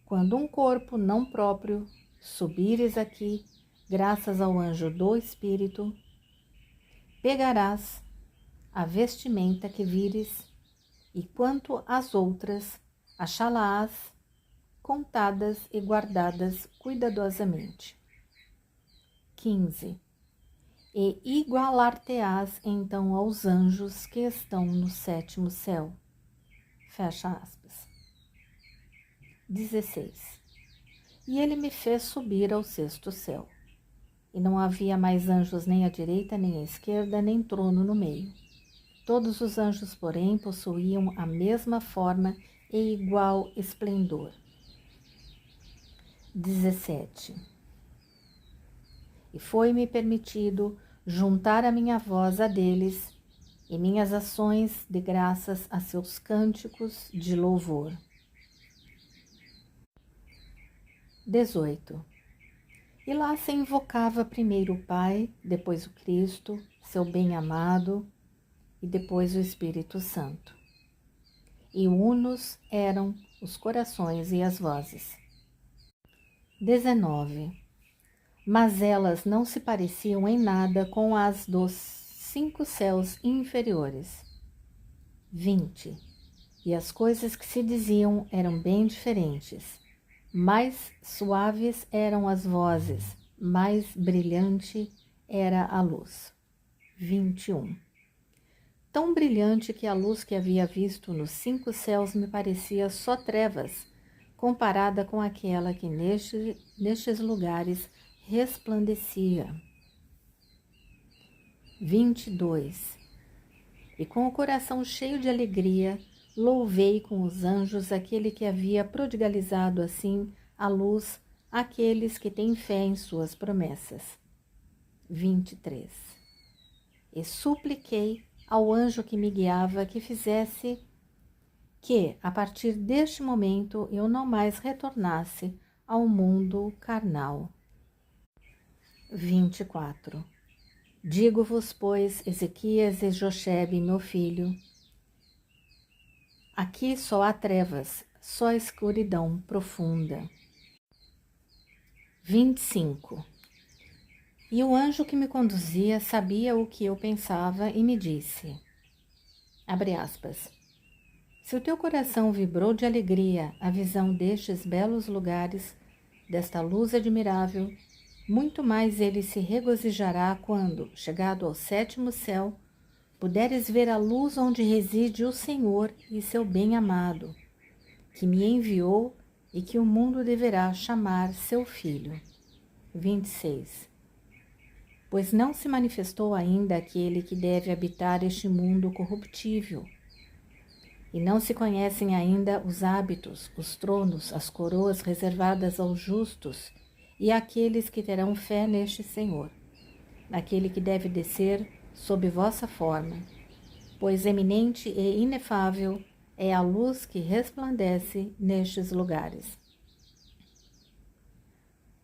Quando um corpo não próprio subires aqui, graças ao anjo do Espírito, pegarás a vestimenta que vires, e quanto às outras, achá-las contadas e guardadas cuidadosamente. 15. E igualar-te-ás então aos anjos que estão no 7º céu. Fecha aspas. 16. E ele me fez subir ao 6º céu. E não havia mais anjos nem à direita, nem à esquerda, nem trono no meio. Todos os anjos, porém, possuíam a mesma forma e igual esplendor. 17. E foi-me permitido juntar a minha voz a deles e minhas ações de graças a seus cânticos de louvor. 18. E lá se invocava primeiro o Pai, depois o Cristo, seu bem-amado, e depois o Espírito Santo. E unos eram os corações e as vozes. 19. mas elas não se pareciam em nada com as dos 5 céus inferiores. 20. E as coisas que se diziam eram bem diferentes. Mais suaves eram as vozes, mais brilhante era a luz. 21. Tão brilhante que a luz que havia visto nos 5 céus me parecia só trevas, comparada com aquela que nestes lugares resplandecia. 22. E com o coração cheio de alegria, louvei com os anjos aquele que havia prodigalizado assim a luz àqueles que têm fé em suas promessas. 23. E supliquei ao anjo que me guiava que fizesse que, a partir deste momento, eu não mais retornasse ao mundo carnal. 24. Digo-vos, pois, Ezequias e Jochebe, meu filho, aqui só há trevas, só escuridão profunda. 25. E o anjo que me conduzia sabia o que eu pensava e me disse, abre aspas, se o teu coração vibrou de alegria à visão destes belos lugares, desta luz admirável, muito mais ele se regozijará quando, chegado ao 7º céu, puderes ver a luz onde reside o Senhor e seu bem-amado, que me enviou e que o mundo deverá chamar seu filho. 26. Pois não se manifestou ainda aquele que deve habitar este mundo corruptível, e não se conhecem ainda os hábitos, os tronos, as coroas reservadas aos justos e àqueles que terão fé neste Senhor, aquele que deve descer sob vossa forma, pois eminente e inefável é a luz que resplandece nestes lugares.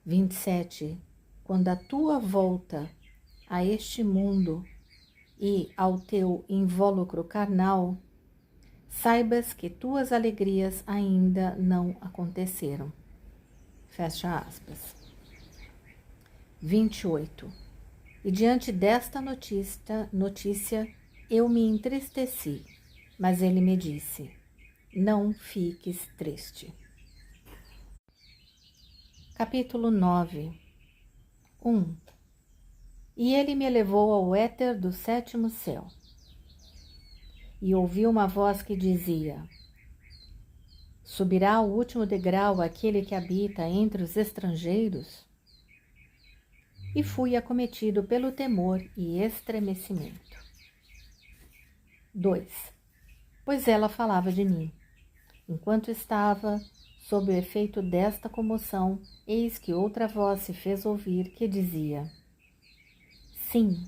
27. Quando a tua volta a este mundo e ao teu invólucro carnal, saibas que tuas alegrias ainda não aconteceram. Fecha aspas. 28. E diante desta notícia eu me entristeci, mas ele me disse, não fiques triste. Capítulo 9. 1. E ele me levou ao éter do 7º céu. E ouvi uma voz que dizia, subirá ao último degrau aquele que habita entre os estrangeiros? E fui acometido pelo temor e estremecimento. 2. Pois ela falava de mim. Enquanto estava sob o efeito desta comoção, eis que outra voz se fez ouvir que dizia, sim,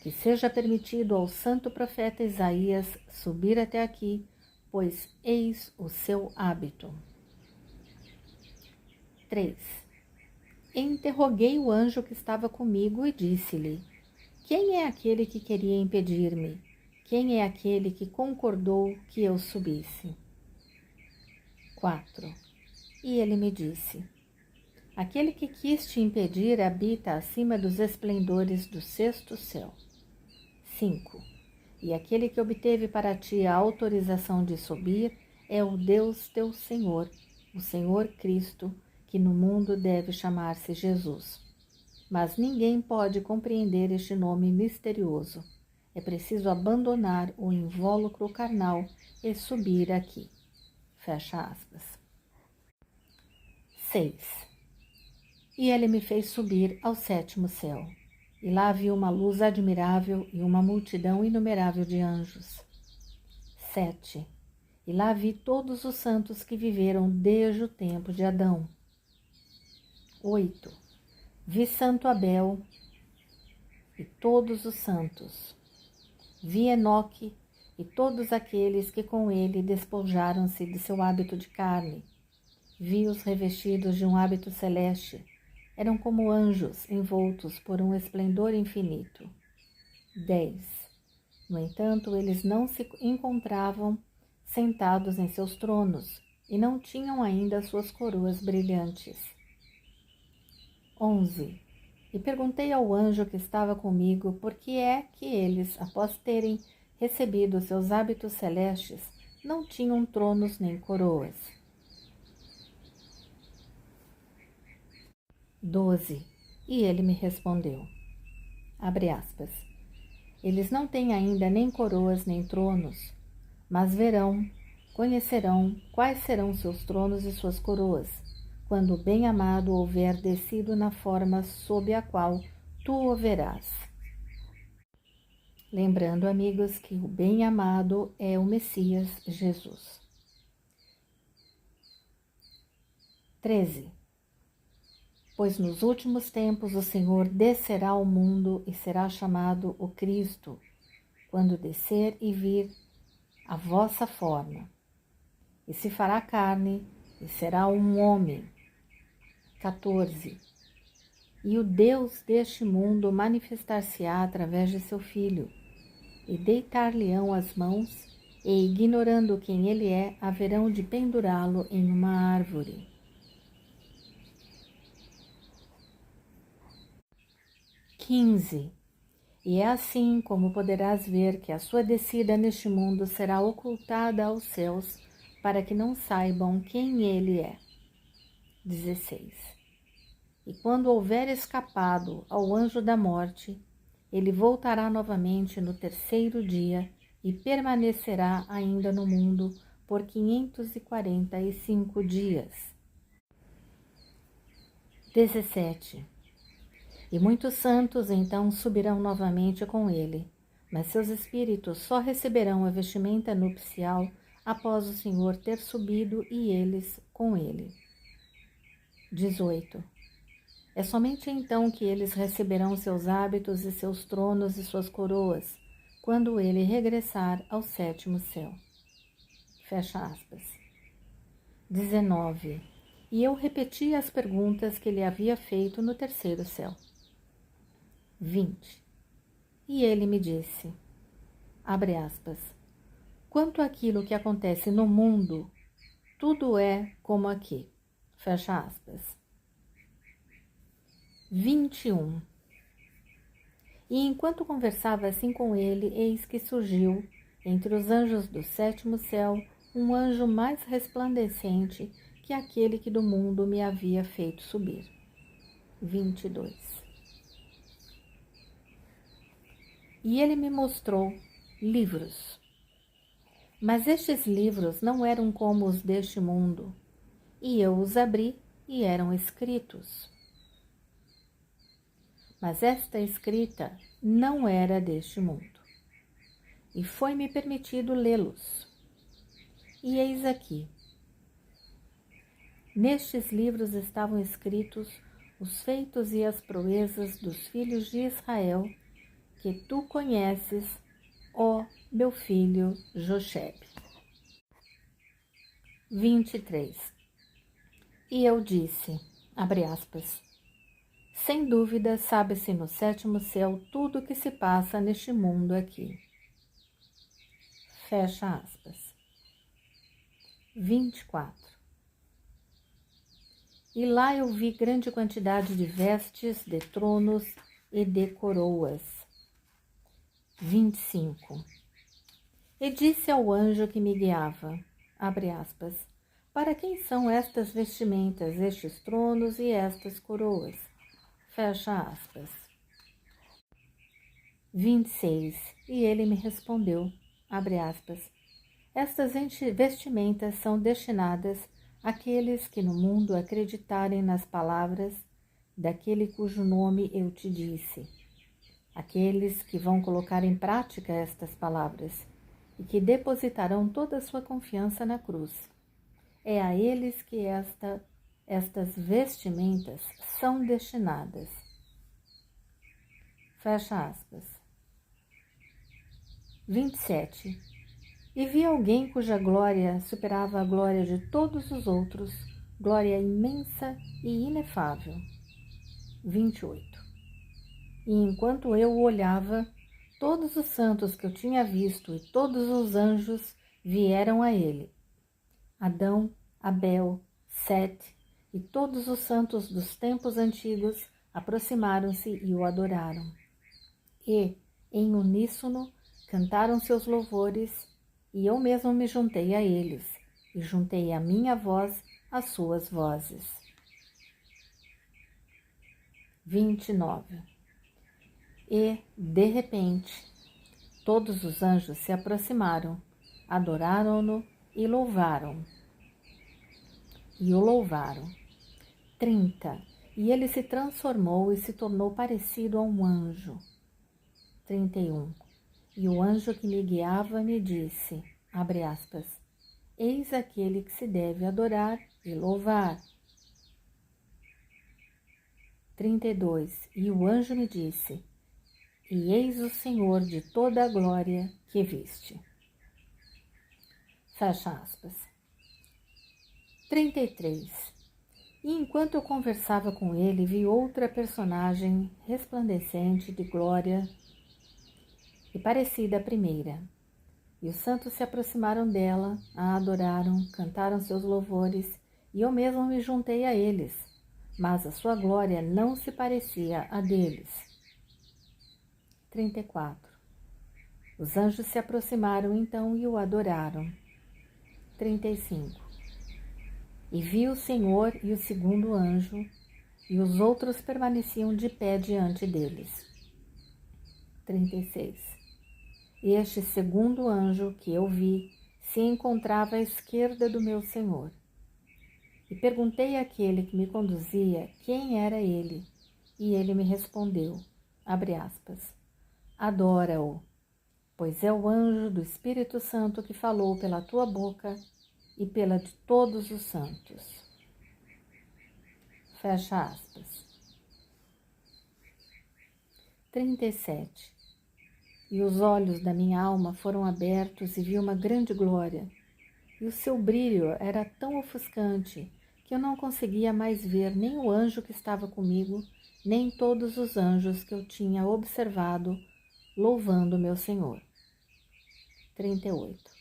que seja permitido ao santo profeta Isaías subir até aqui, pois eis o seu hábito. 3. Interroguei o anjo que estava comigo e disse-lhe, quem é aquele que queria impedir-me? Quem é aquele que concordou que eu subisse? 4. E ele me disse, aquele que quis te impedir habita acima dos esplendores do 6º céu. 5. E aquele que obteve para ti a autorização de subir é o Deus teu Senhor, o Senhor Cristo, que no mundo deve chamar-se Jesus. Mas ninguém pode compreender este nome misterioso. É preciso abandonar o invólucro carnal e subir aqui. Fecha aspas. 6. E ele me fez subir ao 7º céu. E lá vi uma luz admirável e uma multidão inumerável de anjos. 7. E lá vi todos os santos que viveram desde o tempo de Adão. 8. Vi Santo Abel e todos os santos. Vi Enoque e todos aqueles que com ele despojaram-se de seu hábito de carne. Vi-os revestidos de um hábito celeste. Eram como anjos envoltos por um esplendor infinito. 10. No entanto, eles não se encontravam sentados em seus tronos e não tinham ainda suas coroas brilhantes. 11. E perguntei ao anjo que estava comigo por que é que eles, após terem recebido seus hábitos celestes, não tinham tronos nem coroas. 12. E ele me respondeu, abre aspas, eles não têm ainda nem coroas nem tronos, mas verão, conhecerão quais serão seus tronos e suas coroas, quando o bem-amado houver descido na forma sob a qual tu o verás. Lembrando, amigos, que o bem-amado é o Messias Jesus. 13. Pois nos últimos tempos o Senhor descerá ao mundo e será chamado o Cristo, quando descer e vir a vossa forma, e se fará carne e será um homem. 14. E o Deus deste mundo manifestar-se-á através de seu Filho, e deitar-lhe-ão as mãos, e, ignorando quem ele é, haverão de pendurá-lo em uma árvore. 15. E é assim como poderás ver que a sua descida neste mundo será ocultada aos céus, para que não saibam quem ele é. 16. E quando houver escapado ao anjo da morte, ele voltará novamente no terceiro dia e permanecerá ainda no mundo por 545 dias. 17. E muitos santos então subirão novamente com ele, mas seus espíritos só receberão a vestimenta nupcial após o Senhor ter subido e eles com ele. 18. É somente então que eles receberão seus hábitos e seus tronos e suas coroas, quando ele regressar ao sétimo céu. Fecha aspas. 19. E eu repeti as perguntas que ele havia feito no terceiro céu. 20. E ele me disse, abre aspas, quanto àquilo que acontece no mundo, tudo é como aqui. Fecha aspas. 21. E enquanto conversava assim com ele, eis que surgiu, entre os anjos do sétimo céu, um anjo mais resplandecente que aquele que do mundo me havia feito subir. 22. E ele me mostrou livros. Mas estes livros não eram como os deste mundo, e eu os abri e eram escritos. Mas esta escrita não era deste mundo, e foi-me permitido lê-los. E eis aqui. Nestes livros estavam escritos os feitos e as proezas dos filhos de Israel, que tu conheces, ó meu filho Jochebe. 23. E eu disse, abre aspas, sem dúvida sabe-se no sétimo céu tudo o que se passa neste mundo aqui. Fecha aspas. 24. E lá eu vi grande quantidade de vestes, de tronos e de coroas. 25. E disse ao anjo que me guiava, abre aspas, para quem são estas vestimentas, estes tronos e estas coroas? Fecha aspas. 26. E ele me respondeu, abre aspas, estas vestimentas são destinadas àqueles que no mundo acreditarem nas palavras daquele cujo nome eu te disse, aqueles que vão colocar em prática estas palavras e que depositarão toda a sua confiança na cruz. É a eles que estas vestimentas são destinadas. Fecha aspas. 27. E vi alguém cuja glória superava a glória de todos os outros, glória imensa e inefável. 28. E enquanto eu o olhava, todos os santos que eu tinha visto e todos os anjos vieram a ele. Adão, Abel, Sete e todos os santos dos tempos antigos aproximaram-se e o adoraram. E, em uníssono, cantaram seus louvores, e eu mesmo me juntei a eles, e juntei a minha voz às suas vozes. 29. E, de repente, todos os anjos se aproximaram, adoraram-no e louvaram. E o louvaram. 30. E ele se transformou e se tornou parecido a um anjo. 31. E o anjo que me guiava me disse, abre aspas, eis aquele que se deve adorar e louvar. 32. E o anjo me disse, e eis o Senhor de toda a glória que viste. Fecha aspas. 33. E enquanto eu conversava com ele, vi outra personagem resplandecente de glória e parecida à primeira. E os santos se aproximaram dela, a adoraram, cantaram seus louvores, e eu mesmo me juntei a eles, mas a sua glória não se parecia à deles. 34. Os anjos se aproximaram então e o adoraram. 35. E vi o Senhor e o segundo anjo, e os outros permaneciam de pé diante deles. 36. E este segundo anjo que eu vi se encontrava à esquerda do meu Senhor. E perguntei àquele que me conduzia quem era ele, e ele me respondeu, abre aspas, adora-o, pois é o anjo do Espírito Santo que falou pela tua boca e pela de todos os santos. Fecha aspas. 37. E os olhos da minha alma foram abertos e vi uma grande glória, e o seu brilho era tão ofuscante que eu não conseguia mais ver nem o anjo que estava comigo, nem todos os anjos que eu tinha observado louvando meu Senhor. 38.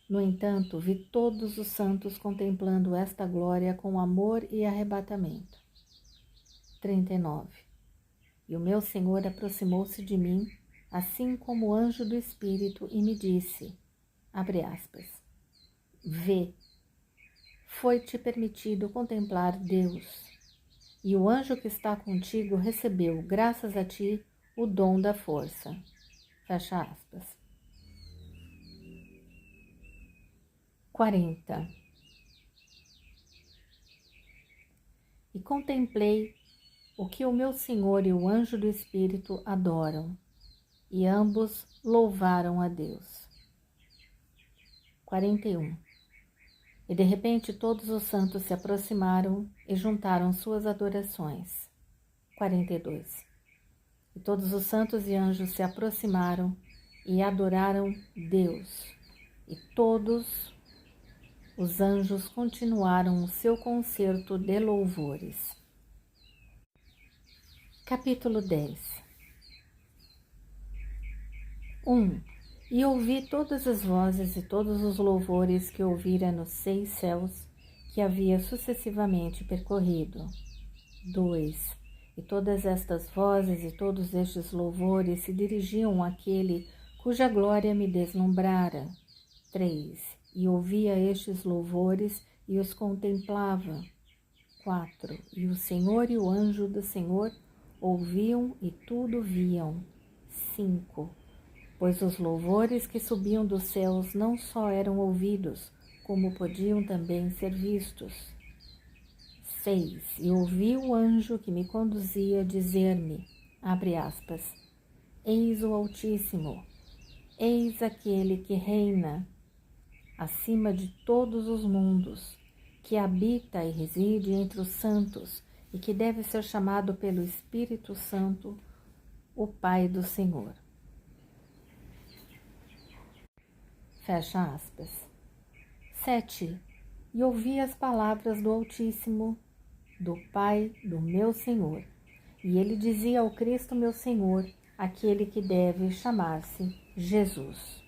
No entanto, vi todos os santos contemplando esta glória com amor e arrebatamento. 39. E o meu Senhor aproximou-se de mim, assim como o anjo do Espírito, e me disse, abre aspas, vê, foi-te permitido contemplar Deus, e o anjo que está contigo recebeu, graças a ti, o dom da força. Fecha aspas. 40. E contemplei o que o meu Senhor e o anjo do Espírito adoram, e ambos louvaram a Deus. 41. E de repente todos os santos se aproximaram e juntaram suas adorações. 42. E todos os santos e anjos se aproximaram e adoraram Deus, e todos os anjos continuaram o seu concerto de louvores. Capítulo 10. 1. E ouvi todas as vozes e todos os louvores que ouvira nos 6 céus que havia sucessivamente percorrido. 2. E todas estas vozes e todos estes louvores se dirigiam àquele cuja glória me deslumbrara. 3. E ouvia estes louvores e os contemplava. 4. E o Senhor e o anjo do Senhor ouviam e tudo viam. 5. Pois os louvores que subiam dos céus não só eram ouvidos, como podiam também ser vistos. 6. E ouvi o anjo que me conduzia dizer-me, abre aspas, eis o Altíssimo, eis aquele que reina acima de todos os mundos, que habita e reside entre os santos e que deve ser chamado pelo Espírito Santo, o Pai do Senhor. Fecha aspas. 7. E ouvi as palavras do Altíssimo, do Pai do meu Senhor. E ele dizia ao Cristo meu Senhor, aquele que deve chamar-se Jesus.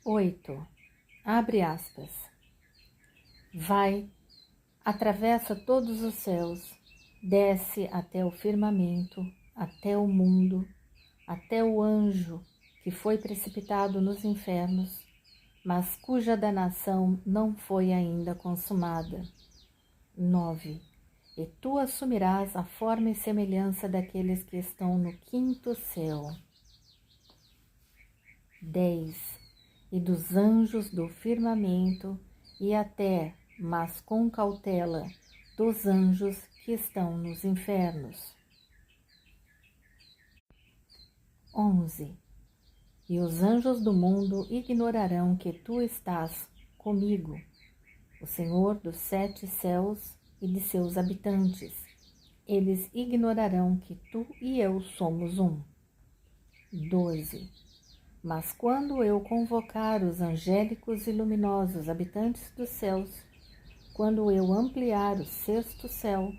8. Abre aspas. Vai, atravessa todos os céus, desce até o firmamento, até o mundo, até o anjo que foi precipitado nos infernos, mas cuja danação não foi ainda consumada. 9. E tu assumirás a forma e semelhança daqueles que estão no quinto céu. 10. E dos anjos do firmamento, e até, mas com cautela, dos anjos que estão nos infernos. 11. E os anjos do mundo ignorarão que tu estás comigo, o Senhor dos 7 céus e de seus habitantes. Eles ignorarão que tu e eu somos um. 12. Mas quando eu convocar os angélicos e luminosos habitantes dos céus, quando eu ampliar o 6º céu,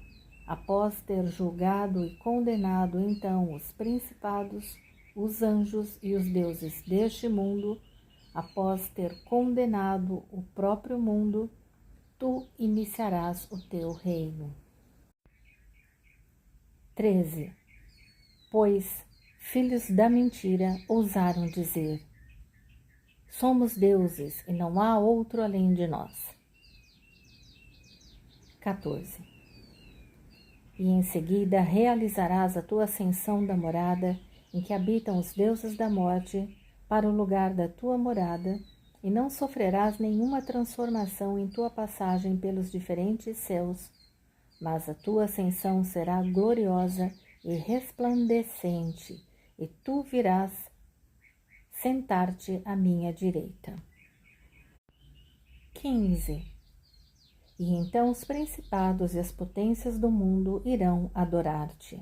após ter julgado e condenado então os principados, os anjos e os deuses deste mundo, após ter condenado o próprio mundo, tu iniciarás o teu reino. 13. Pois filhos da mentira ousaram dizer: somos deuses e não há outro além de nós. 14. E em seguida realizarás a tua ascensão da morada em que habitam os deuses da morte para o lugar da tua morada, e não sofrerás nenhuma transformação em tua passagem pelos diferentes céus, mas a tua ascensão será gloriosa e resplandecente, e tu virás sentar-te à minha direita. 15. E então os principados e as potências do mundo irão adorar-te.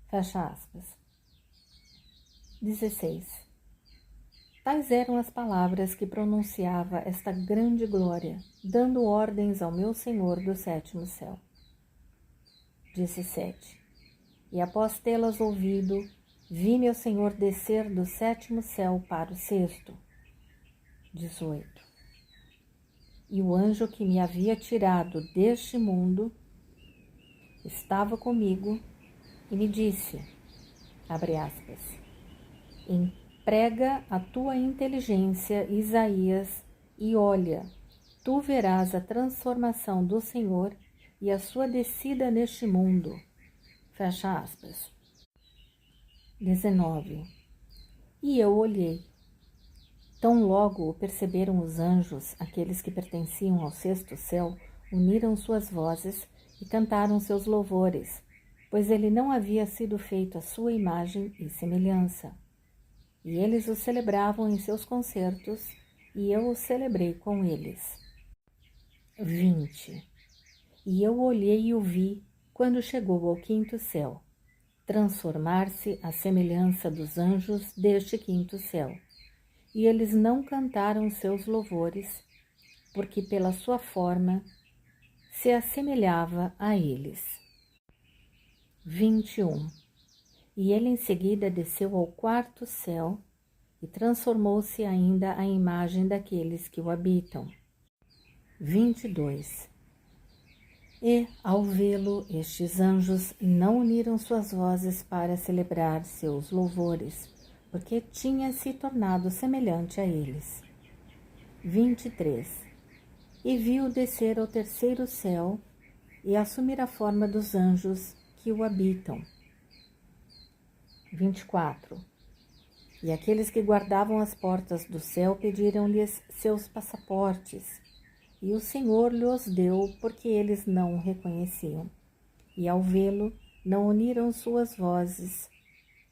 Fecha aspas. 16. Tais eram as palavras que pronunciava esta grande glória, dando ordens ao meu Senhor do 7º céu. 17. E após tê-las ouvido, vi meu Senhor descer do 7º céu para o 6º. 18. E o anjo que me havia tirado deste mundo estava comigo e me disse, abre aspas, emprega a tua inteligência, Isaías, e olha, tu verás a transformação do Senhor e a sua descida neste mundo. Fecha aspas. 19. E eu olhei. Tão logo o perceberam os anjos, aqueles que pertenciam ao 6º céu, uniram suas vozes e cantaram seus louvores, pois ele não havia sido feito à sua imagem e semelhança. E eles o celebravam em seus concertos, e eu o celebrei com eles. 20. E eu olhei e o vi, quando chegou ao 5º céu, transformar-se à semelhança dos anjos deste 5º céu. E eles não cantaram seus louvores, porque pela sua forma se assemelhava a eles. 21. E ele em seguida desceu ao 4º céu e transformou-se ainda à imagem daqueles que o habitam. 22. E, ao vê-lo, estes anjos não uniram suas vozes para celebrar seus louvores, porque tinha se tornado semelhante a eles. 23. E viu descer ao 3º céu e assumir a forma dos anjos que o habitam. 24. E aqueles que guardavam as portas do céu pediram-lhes seus passaportes, e o Senhor lhes deu, porque eles não o reconheciam. E ao vê-lo, não uniram suas vozes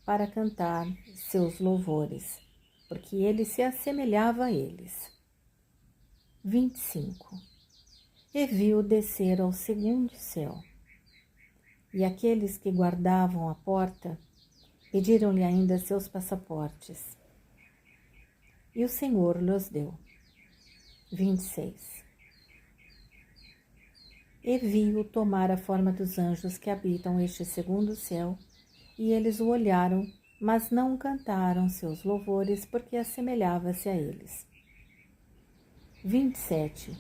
para cantar seus louvores, porque ele se assemelhava a eles. 25. E viu descer ao 2º céu. E aqueles que guardavam a porta pediram-lhe ainda seus passaportes. E o Senhor lhes deu. 26. E viu tomar a forma dos anjos que habitam este 2º céu, e eles o olharam, mas não cantaram seus louvores, porque assemelhava-se a eles. 27.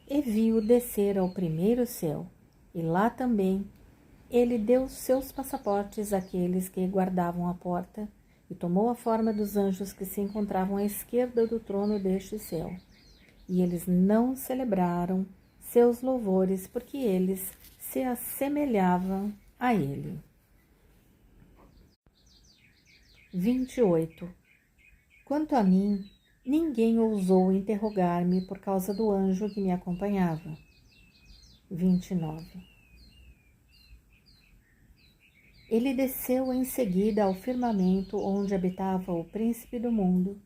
E viu descer ao 1º céu, E lá também ele deu seus passaportes àqueles que guardavam a porta e tomou a forma dos anjos que se encontravam à esquerda do trono deste céu. E eles não celebraram seus louvores, porque eles se assemelhavam a ele. 28. Quanto a mim, ninguém ousou interrogar-me por causa do anjo que me acompanhava. 29. Ele desceu em seguida ao firmamento onde habitava o príncipe do mundo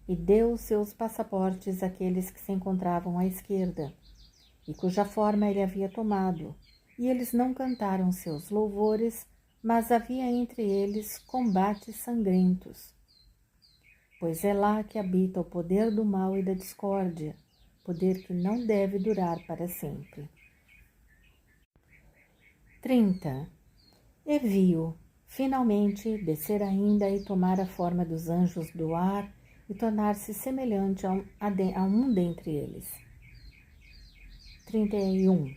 e deu seus passaportes àqueles que se encontravam à esquerda, e cuja forma ele havia tomado, e eles não cantaram seus louvores, mas havia entre eles combates sangrentos. Pois é lá que habita o poder do mal e da discórdia, poder que não deve durar para sempre. 30. E viu, finalmente, descer ainda e tomar a forma dos anjos do ar e tornar-se semelhante a um dentre eles. 31.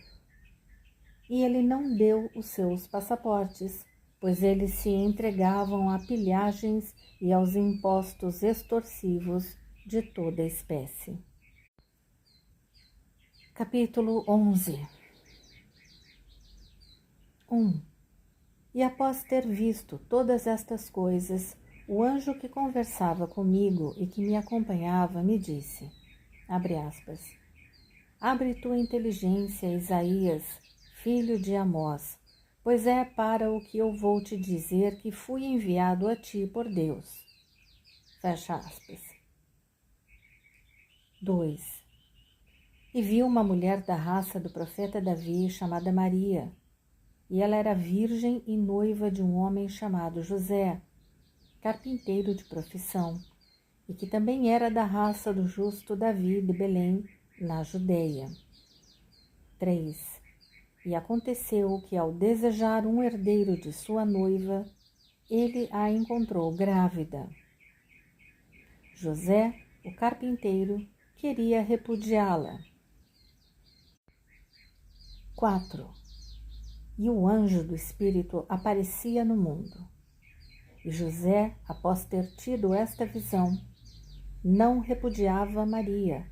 E ele não deu os seus passaportes, pois eles se entregavam a pilhagens e aos impostos extorsivos de toda espécie. Capítulo 11. 1. E após ter visto todas estas coisas, o anjo que conversava comigo e que me acompanhava me disse, abre aspas, abre tua inteligência, Isaías, filho de Amós, pois é para o que eu vou te dizer que fui enviado a ti por Deus. Fecha aspas. 2. E vi uma mulher da raça do profeta Davi chamada Maria, e ela era virgem e noiva de um homem chamado José, carpinteiro de profissão, e que também era da raça do justo Davi de Belém, na Judeia. 3. E aconteceu que, ao desejar um herdeiro de sua noiva, ele a encontrou grávida. José, o carpinteiro, queria repudiá-la. 4. E o anjo do Espírito aparecia no mundo. E José, após ter tido esta visão, não repudiava Maria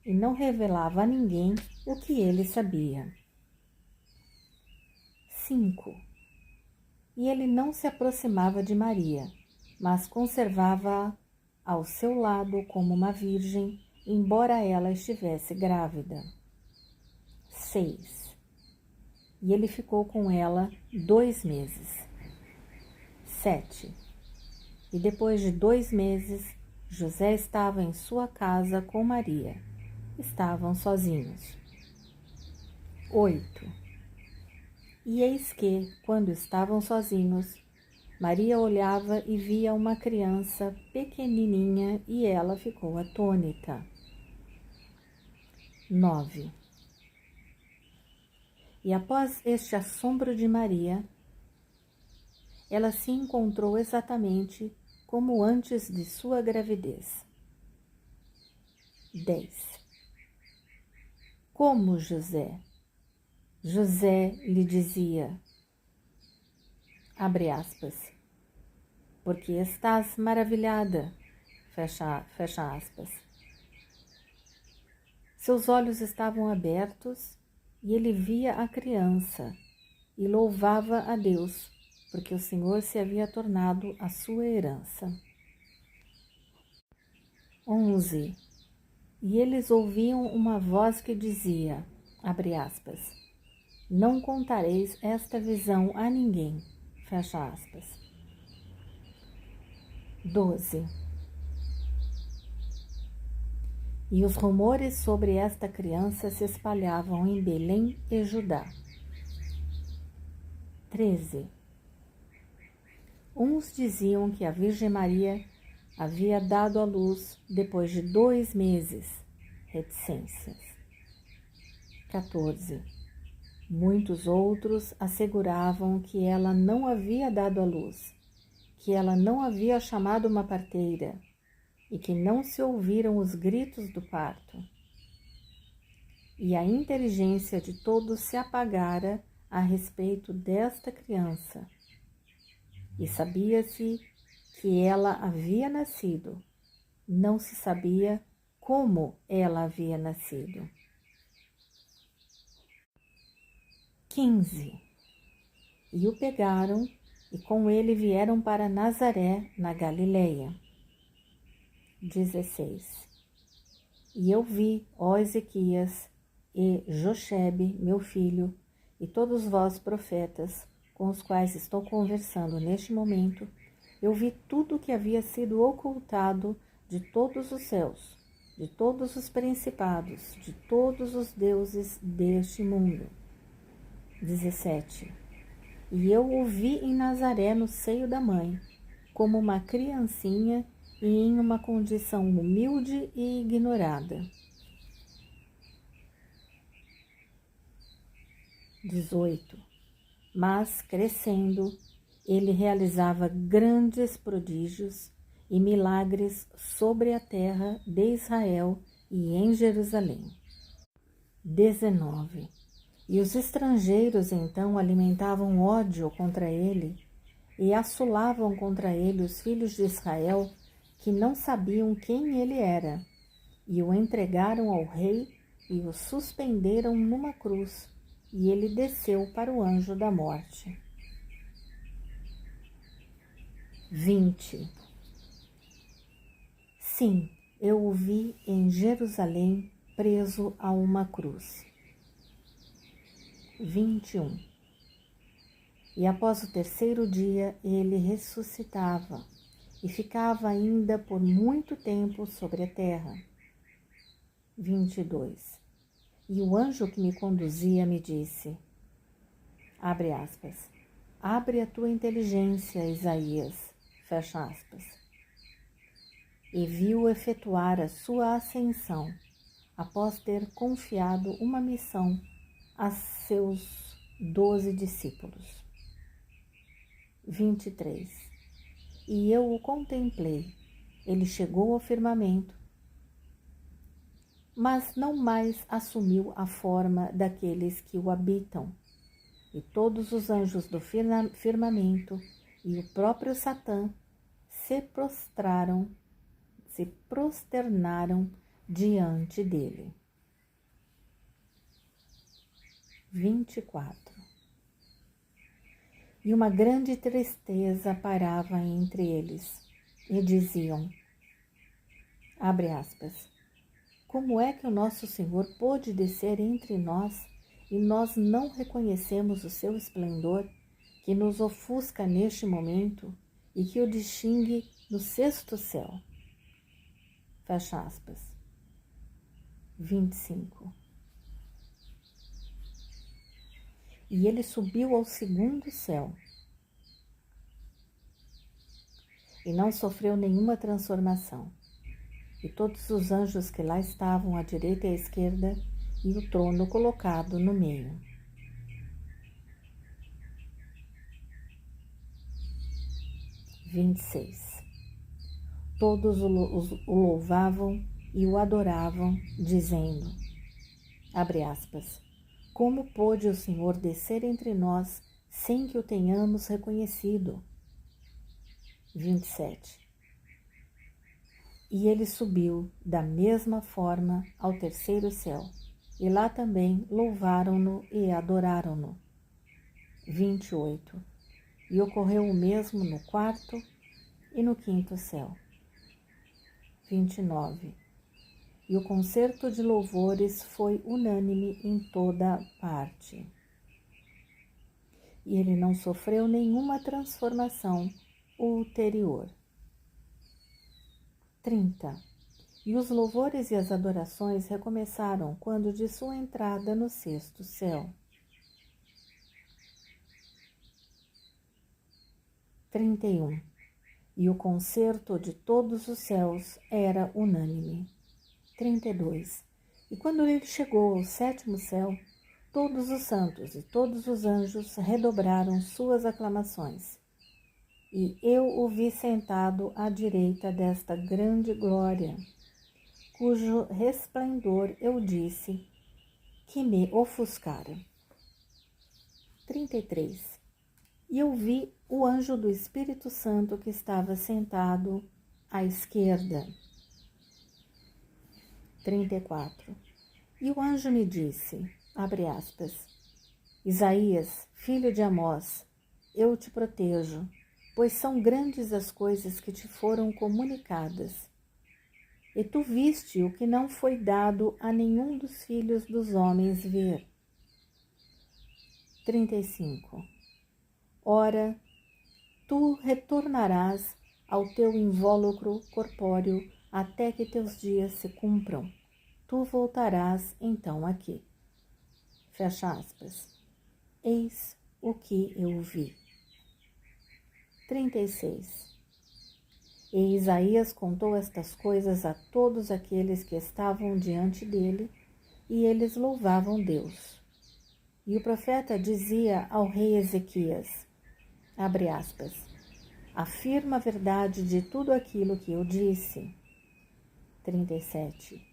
e não revelava a ninguém o que ele sabia. 5. E ele não se aproximava de Maria, mas conservava-a ao seu lado como uma virgem, embora ela estivesse grávida. 6. E ele ficou com ela 2 meses. 7. E depois de 2 meses, José estava em sua casa com Maria. Estavam sozinhos. 8. E eis que, quando estavam sozinhos, Maria olhava e via uma criança pequenininha e ela ficou atônita. 9. E após este assombro de Maria, ela se encontrou exatamente como antes de sua gravidez. 10. Como José? José lhe dizia, abre aspas, porque estás maravilhada, fecha aspas. Seus olhos estavam abertos e ele via a criança e louvava a Deus, porque o Senhor se havia tornado a sua herança. 11. E eles ouviam uma voz que dizia, abre aspas, não contareis esta visão a ninguém, fecha aspas. 12. E os rumores sobre esta criança se espalhavam em Belém e Judá. 13. Uns diziam que a Virgem Maria havia dado à luz depois de 2 meses, reticências. 14. Muitos outros asseguravam que ela não havia dado à luz, que ela não havia chamado uma parteira e que não se ouviram os gritos do parto. E a inteligência de todos se apagara a respeito desta criança, e sabia-se que ela havia nascido, não se sabia como ela havia nascido. 15. E o pegaram, e com ele vieram para Nazaré, na Galileia. 16. E eu vi, ó Ezequias, e Jochebe, meu filho, e todos vós, profetas, com os quais estou conversando neste momento, eu vi tudo o que havia sido ocultado de todos os céus, de todos os principados, de todos os deuses deste mundo. 17. E eu o vi em Nazaré, no seio da mãe, como uma criancinha e em uma condição humilde e ignorada. 18. Mas, crescendo, ele realizava grandes prodígios e milagres sobre a terra de Israel e em Jerusalém. 19. E os estrangeiros então alimentavam ódio contra ele e assolavam contra ele os filhos de Israel, que não sabiam quem ele era, e o entregaram ao rei e o suspenderam numa cruz, e ele desceu para o anjo da morte. 20. Sim, eu o vi em Jerusalém preso a uma cruz. 21. E após o terceiro dia ele ressuscitava e ficava ainda por muito tempo sobre a terra. 22. E o anjo que me conduzia me disse, abre aspas, abre a tua inteligência, Isaías, fecha aspas. E viu efetuar a sua ascensão, após ter confiado uma missão a seus 12 discípulos. 23. E eu o contemplei, ele chegou ao firmamento, mas não mais assumiu a forma daqueles que o habitam. E todos os anjos do firmamento e o próprio Satã se prosternaram diante dele. 24. E uma grande tristeza pairava entre eles, e diziam, abre aspas, como é que o nosso Senhor pôde descer entre nós e nós não reconhecemos o seu esplendor, que nos ofusca neste momento e que o distingue no sexto céu? Fecha aspas. 25. E ele subiu ao segundo céu e não sofreu nenhuma transformação. E todos os anjos que lá estavam à direita e à esquerda, e o trono colocado no meio. 26. Todos o louvavam e o adoravam, dizendo, abre aspas, como pôde o Senhor descer entre nós sem que o tenhamos reconhecido? 27. E ele subiu da mesma forma ao terceiro céu, e lá também louvaram-no e adoraram-no. 28. E ocorreu o mesmo no quarto e no quinto céu. 29. E o concerto de louvores foi unânime em toda parte. E ele não sofreu nenhuma transformação ulterior. 30. E os louvores e as adorações recomeçaram quando de sua entrada no sexto céu. 31. E o concerto de todos os céus era unânime. 32. E quando ele chegou ao sétimo céu, todos os santos e todos os anjos redobraram suas aclamações. E eu o vi sentado à direita desta grande glória, cujo resplendor eu disse que me ofuscara. 33. E eu vi o anjo do Espírito Santo que estava sentado à esquerda. 34. E o anjo me disse, abre aspas, Isaías, filho de Amós, eu te protejo, pois são grandes as coisas que te foram comunicadas. E tu viste o que não foi dado a nenhum dos filhos dos homens ver. 35. Ora, tu retornarás ao teu invólucro corpóreo até que teus dias se cumpram. Tu voltarás então aqui. Fecha aspas. Eis o que eu vi. 36. E Isaías contou estas coisas a todos aqueles que estavam diante dele, e eles louvavam Deus. E o profeta dizia ao rei Ezequias, abre aspas, afirma a verdade de tudo aquilo que eu disse. 37.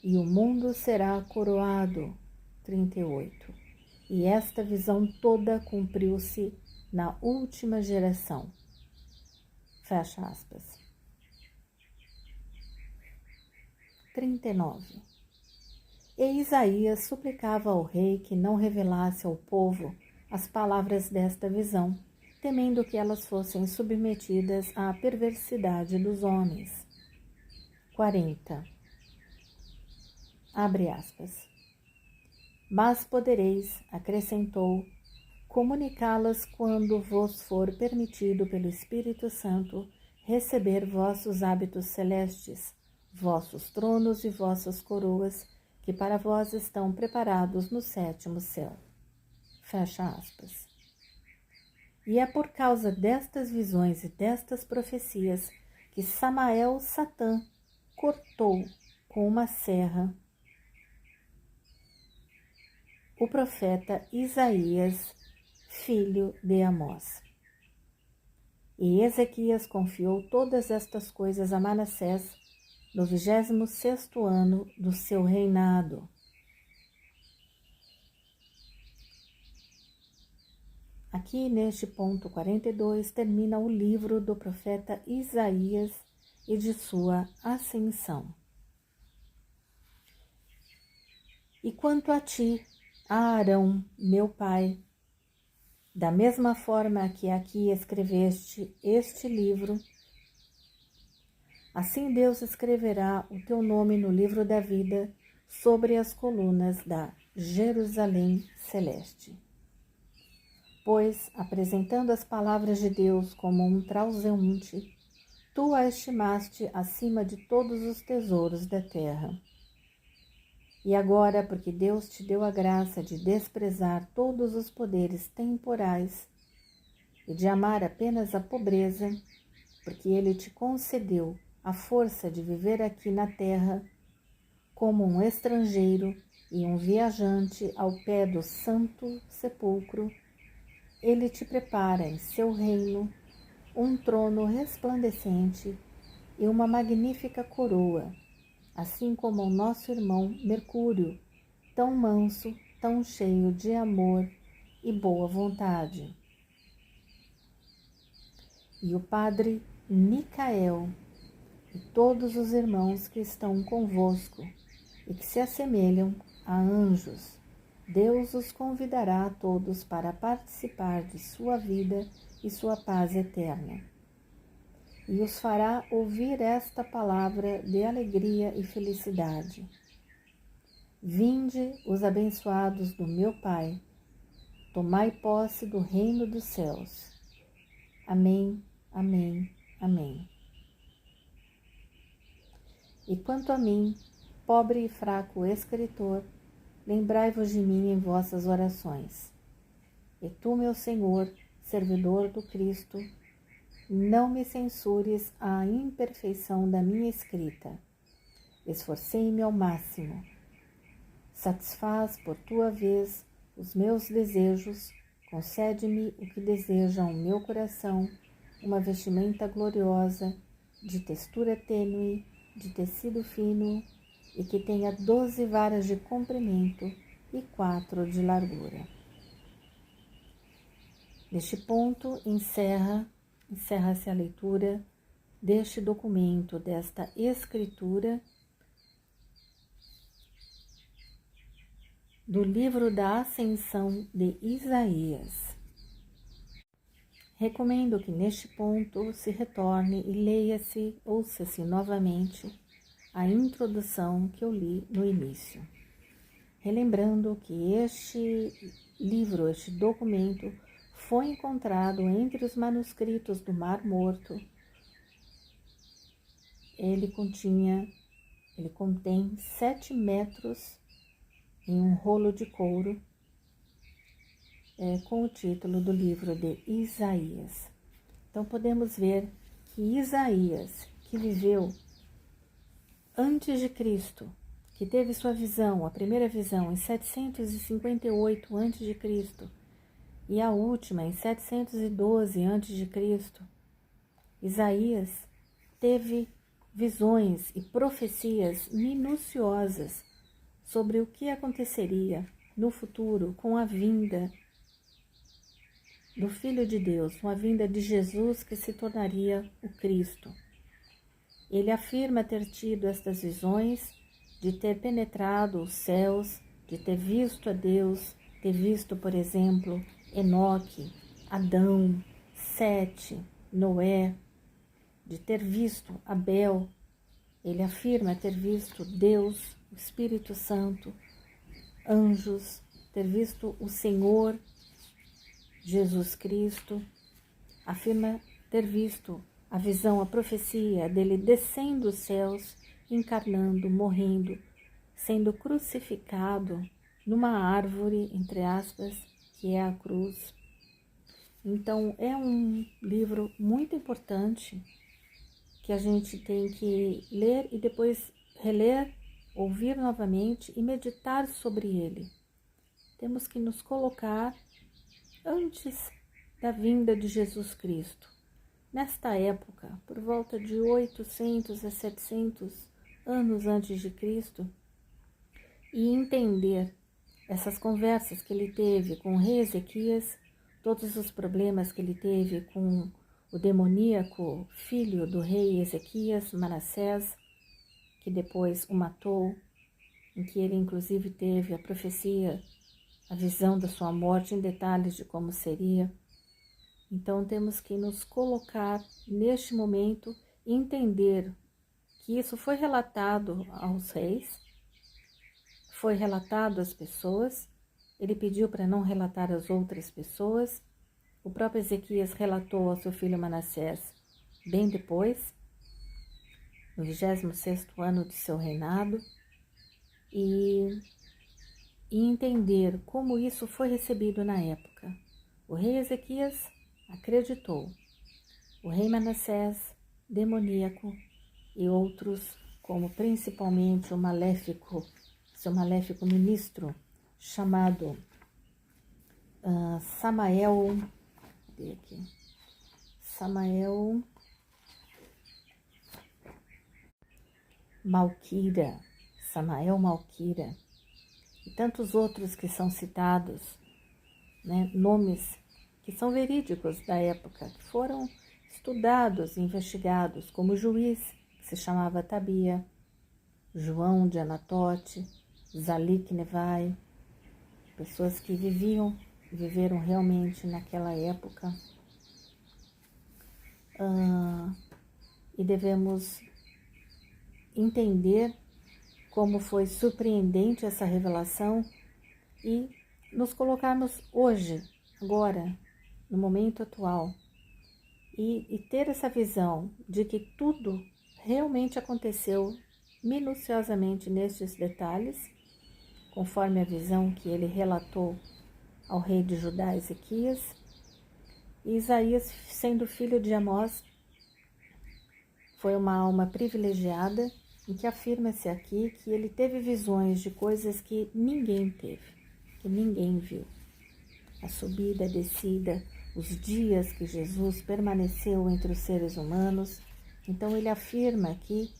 E o mundo será coroado. 38. E esta visão toda cumpriu-se na última geração. Fecha aspas. 39. E Isaías suplicava ao rei que não revelasse ao povo as palavras desta visão, temendo que elas fossem submetidas à perversidade dos homens. 40. Abre aspas. Mas podereis, acrescentou, comunicá-las quando vos for permitido pelo Espírito Santo receber vossos hábitos celestes, vossos tronos e vossas coroas, que para vós estão preparados no 7º céu. Fecha aspas. E é por causa destas visões e destas profecias que Samael Satã cortou com uma serra o profeta Isaías, filho de Amós. E Ezequias confiou todas estas coisas a Manassés no 26º ano do seu reinado. Aqui neste ponto 42 termina o livro do profeta Isaías e de sua ascensão. E quanto a ti, Arão, meu pai, da mesma forma que aqui escreveste este livro, assim Deus escreverá o teu nome no livro da vida sobre as colunas da Jerusalém celeste. Pois, apresentando as palavras de Deus como um transeunte, tu a estimaste acima de todos os tesouros da terra. E agora, porque Deus te deu a graça de desprezar todos os poderes temporais e de amar apenas a pobreza, porque Ele te concedeu a força de viver aqui na terra como um estrangeiro e um viajante ao pé do santo sepulcro, Ele te prepara em seu reino um trono resplandecente e uma magnífica coroa, assim como o nosso irmão Mercúrio, tão manso, tão cheio de amor e boa vontade. E o padre Micael e todos os irmãos que estão convosco e que se assemelham a anjos, Deus os convidará a todos para participar de sua vida e sua paz eterna. E os fará ouvir esta palavra de alegria e felicidade. Vinde, os abençoados do meu Pai, tomai posse do reino dos céus. Amém, amém, amém. E quanto a mim, pobre e fraco escritor, lembrai-vos de mim em vossas orações. E tu, meu Senhor, servidor do Cristo, não me censures a imperfeição da minha escrita. Esforcei-me ao máximo. Satisfaz, por tua vez, os meus desejos, concede-me o que deseja o meu coração, uma vestimenta gloriosa, de textura tênue, de tecido fino, e que tenha 12 varas de comprimento e 4 de largura. Neste ponto, encerra-se a leitura deste documento, desta escritura do livro da Ascensão de Isaías. Recomendo que neste ponto se retorne e leia-se, ouça-se novamente a introdução que eu li no início. Relembrando que este livro, este documento, foi encontrado entre os manuscritos do Mar Morto. Ele contém 7 metros em um rolo de couro, com o título do livro de Isaías. Então podemos ver que Isaías, que viveu antes de Cristo, que teve sua visão, a primeira visão em 758 a.C. e a última em 712 a.C., Isaías teve visões e profecias minuciosas sobre o que aconteceria no futuro com a vinda do Filho de Deus, com a vinda de Jesus, que se tornaria o Cristo. Ele afirma ter tido estas visões, de ter penetrado os céus, de ter visto a Deus, ter visto, por exemplo, Enoque, Adão, Sete, Noé, de ter visto Abel. Ele afirma ter visto Deus, o Espírito Santo, anjos, ter visto o Senhor Jesus Cristo. Afirma ter visto a visão, a profecia dele descendo os céus, encarnando, morrendo, sendo crucificado numa árvore, entre aspas, que é a cruz. Então, é um livro muito importante que a gente tem que ler e depois reler, ouvir novamente e meditar sobre ele. Temos que nos colocar antes da vinda de Jesus Cristo. Nesta época, por volta de 800 a 700 anos antes de Cristo, e entender essas conversas que ele teve com o rei Ezequias, todos os problemas que ele teve com o demoníaco filho do rei Ezequias, Manassés, que depois o matou, em que ele inclusive teve a profecia, a visão da sua morte em detalhes de como seria. Então temos que nos colocar neste momento e entender que isso foi relatado aos reis, foi relatado às pessoas, ele pediu para não relatar às outras pessoas. O próprio Ezequias relatou ao seu filho Manassés bem depois, no 26º ano de seu reinado, e entender como isso foi recebido na época. O rei Ezequias acreditou, o rei Manassés, demoníaco, e outros, como principalmente seu maléfico ministro, chamado Samael Malquira, e tantos outros que são citados, né, nomes que são verídicos da época, que foram estudados e investigados, como o juiz, que se chamava Tabia, João de Anatote, Zalik Nevai, pessoas que viveram realmente naquela época. E devemos entender como foi surpreendente essa revelação e nos colocarmos hoje, agora, no momento atual, e ter essa visão de que tudo realmente aconteceu minuciosamente nestes detalhes, conforme a visão que ele relatou ao rei de Judá, Ezequias. E Isaías, sendo filho de Amós, foi uma alma privilegiada, em que afirma-se aqui que ele teve visões de coisas que ninguém teve, que ninguém viu. A subida, a descida, os dias que Jesus permaneceu entre os seres humanos. Então ele afirma aqui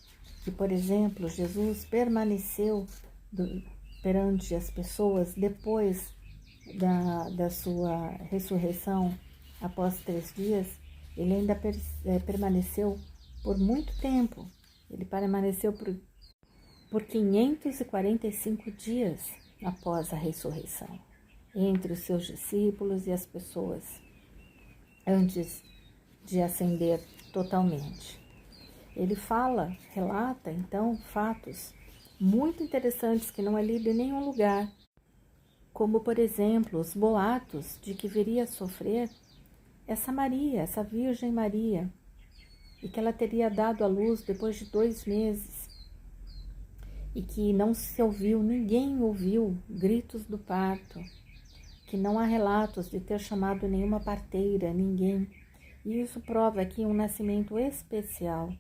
que, por exemplo, Jesus permaneceu perante as pessoas depois da sua ressurreição após 3 dias, ele ainda permaneceu por muito tempo. Ele permaneceu por 545 dias após a ressurreição, entre os seus discípulos e as pessoas, antes de ascender totalmente. Ele relata então fatos muito interessantes que não é lido em nenhum lugar, como por exemplo os boatos de que viria a sofrer essa Maria, essa Virgem Maria, e que ela teria dado à luz depois de 2 meses, e que não se ouviu, ninguém ouviu gritos do parto, que não há relatos de ter chamado nenhuma parteira, ninguém. E isso prova aqui um nascimento especial,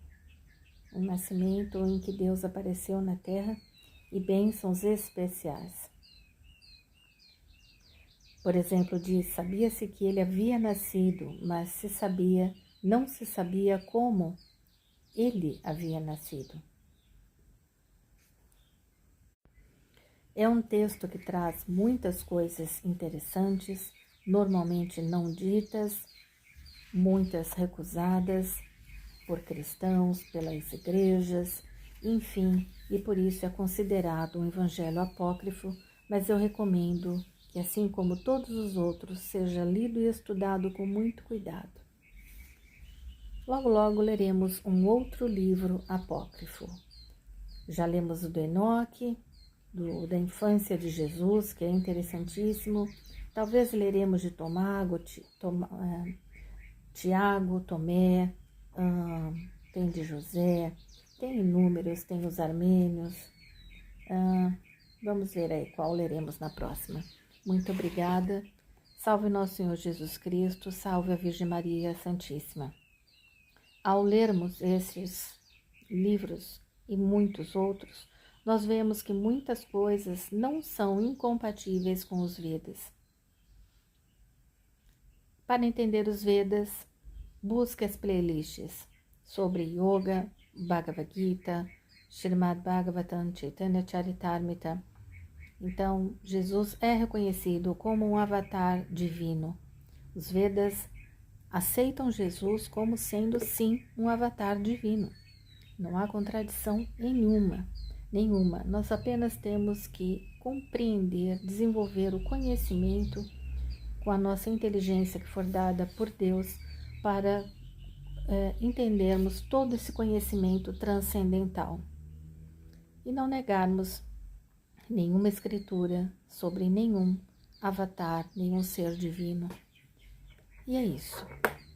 um nascimento em que Deus apareceu na terra e bênçãos especiais. Por exemplo, sabia-se que ele havia nascido, mas não se sabia como ele havia nascido. É um texto que traz muitas coisas interessantes, normalmente não ditas, muitas recusadas por cristãos, pelas igrejas, enfim, e por isso é considerado um evangelho apócrifo, mas eu recomendo que, assim como todos os outros, seja lido e estudado com muito cuidado. Logo, logo leremos um outro livro apócrifo. Já lemos o do Enoque, da infância de Jesus, que é interessantíssimo. Talvez leremos de Tiago, Tomé, tem de José, tem inúmeros, tem os armênios. Vamos ver aí qual leremos na próxima. Muito obrigada. Salve nosso Senhor Jesus Cristo, salve a Virgem Maria Santíssima. Ao lermos esses livros e muitos outros, nós vemos que muitas coisas não são incompatíveis com os Vedas. Para entender os Vedas, busque as playlists sobre Yoga, Bhagavad Gita, Srimad Bhagavatam, Chaitanya Charitamrita. Então, Jesus é reconhecido como um avatar divino. Os Vedas aceitam Jesus como sendo, sim, um avatar divino. Não há contradição nenhuma. Nós apenas temos que compreender, desenvolver o conhecimento com a nossa inteligência que for dada por Deus para entendermos todo esse conhecimento transcendental e não negarmos nenhuma escritura sobre nenhum avatar, nenhum ser divino. E é isso.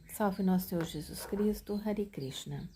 Salve nosso Senhor Jesus Cristo, Hare Krishna.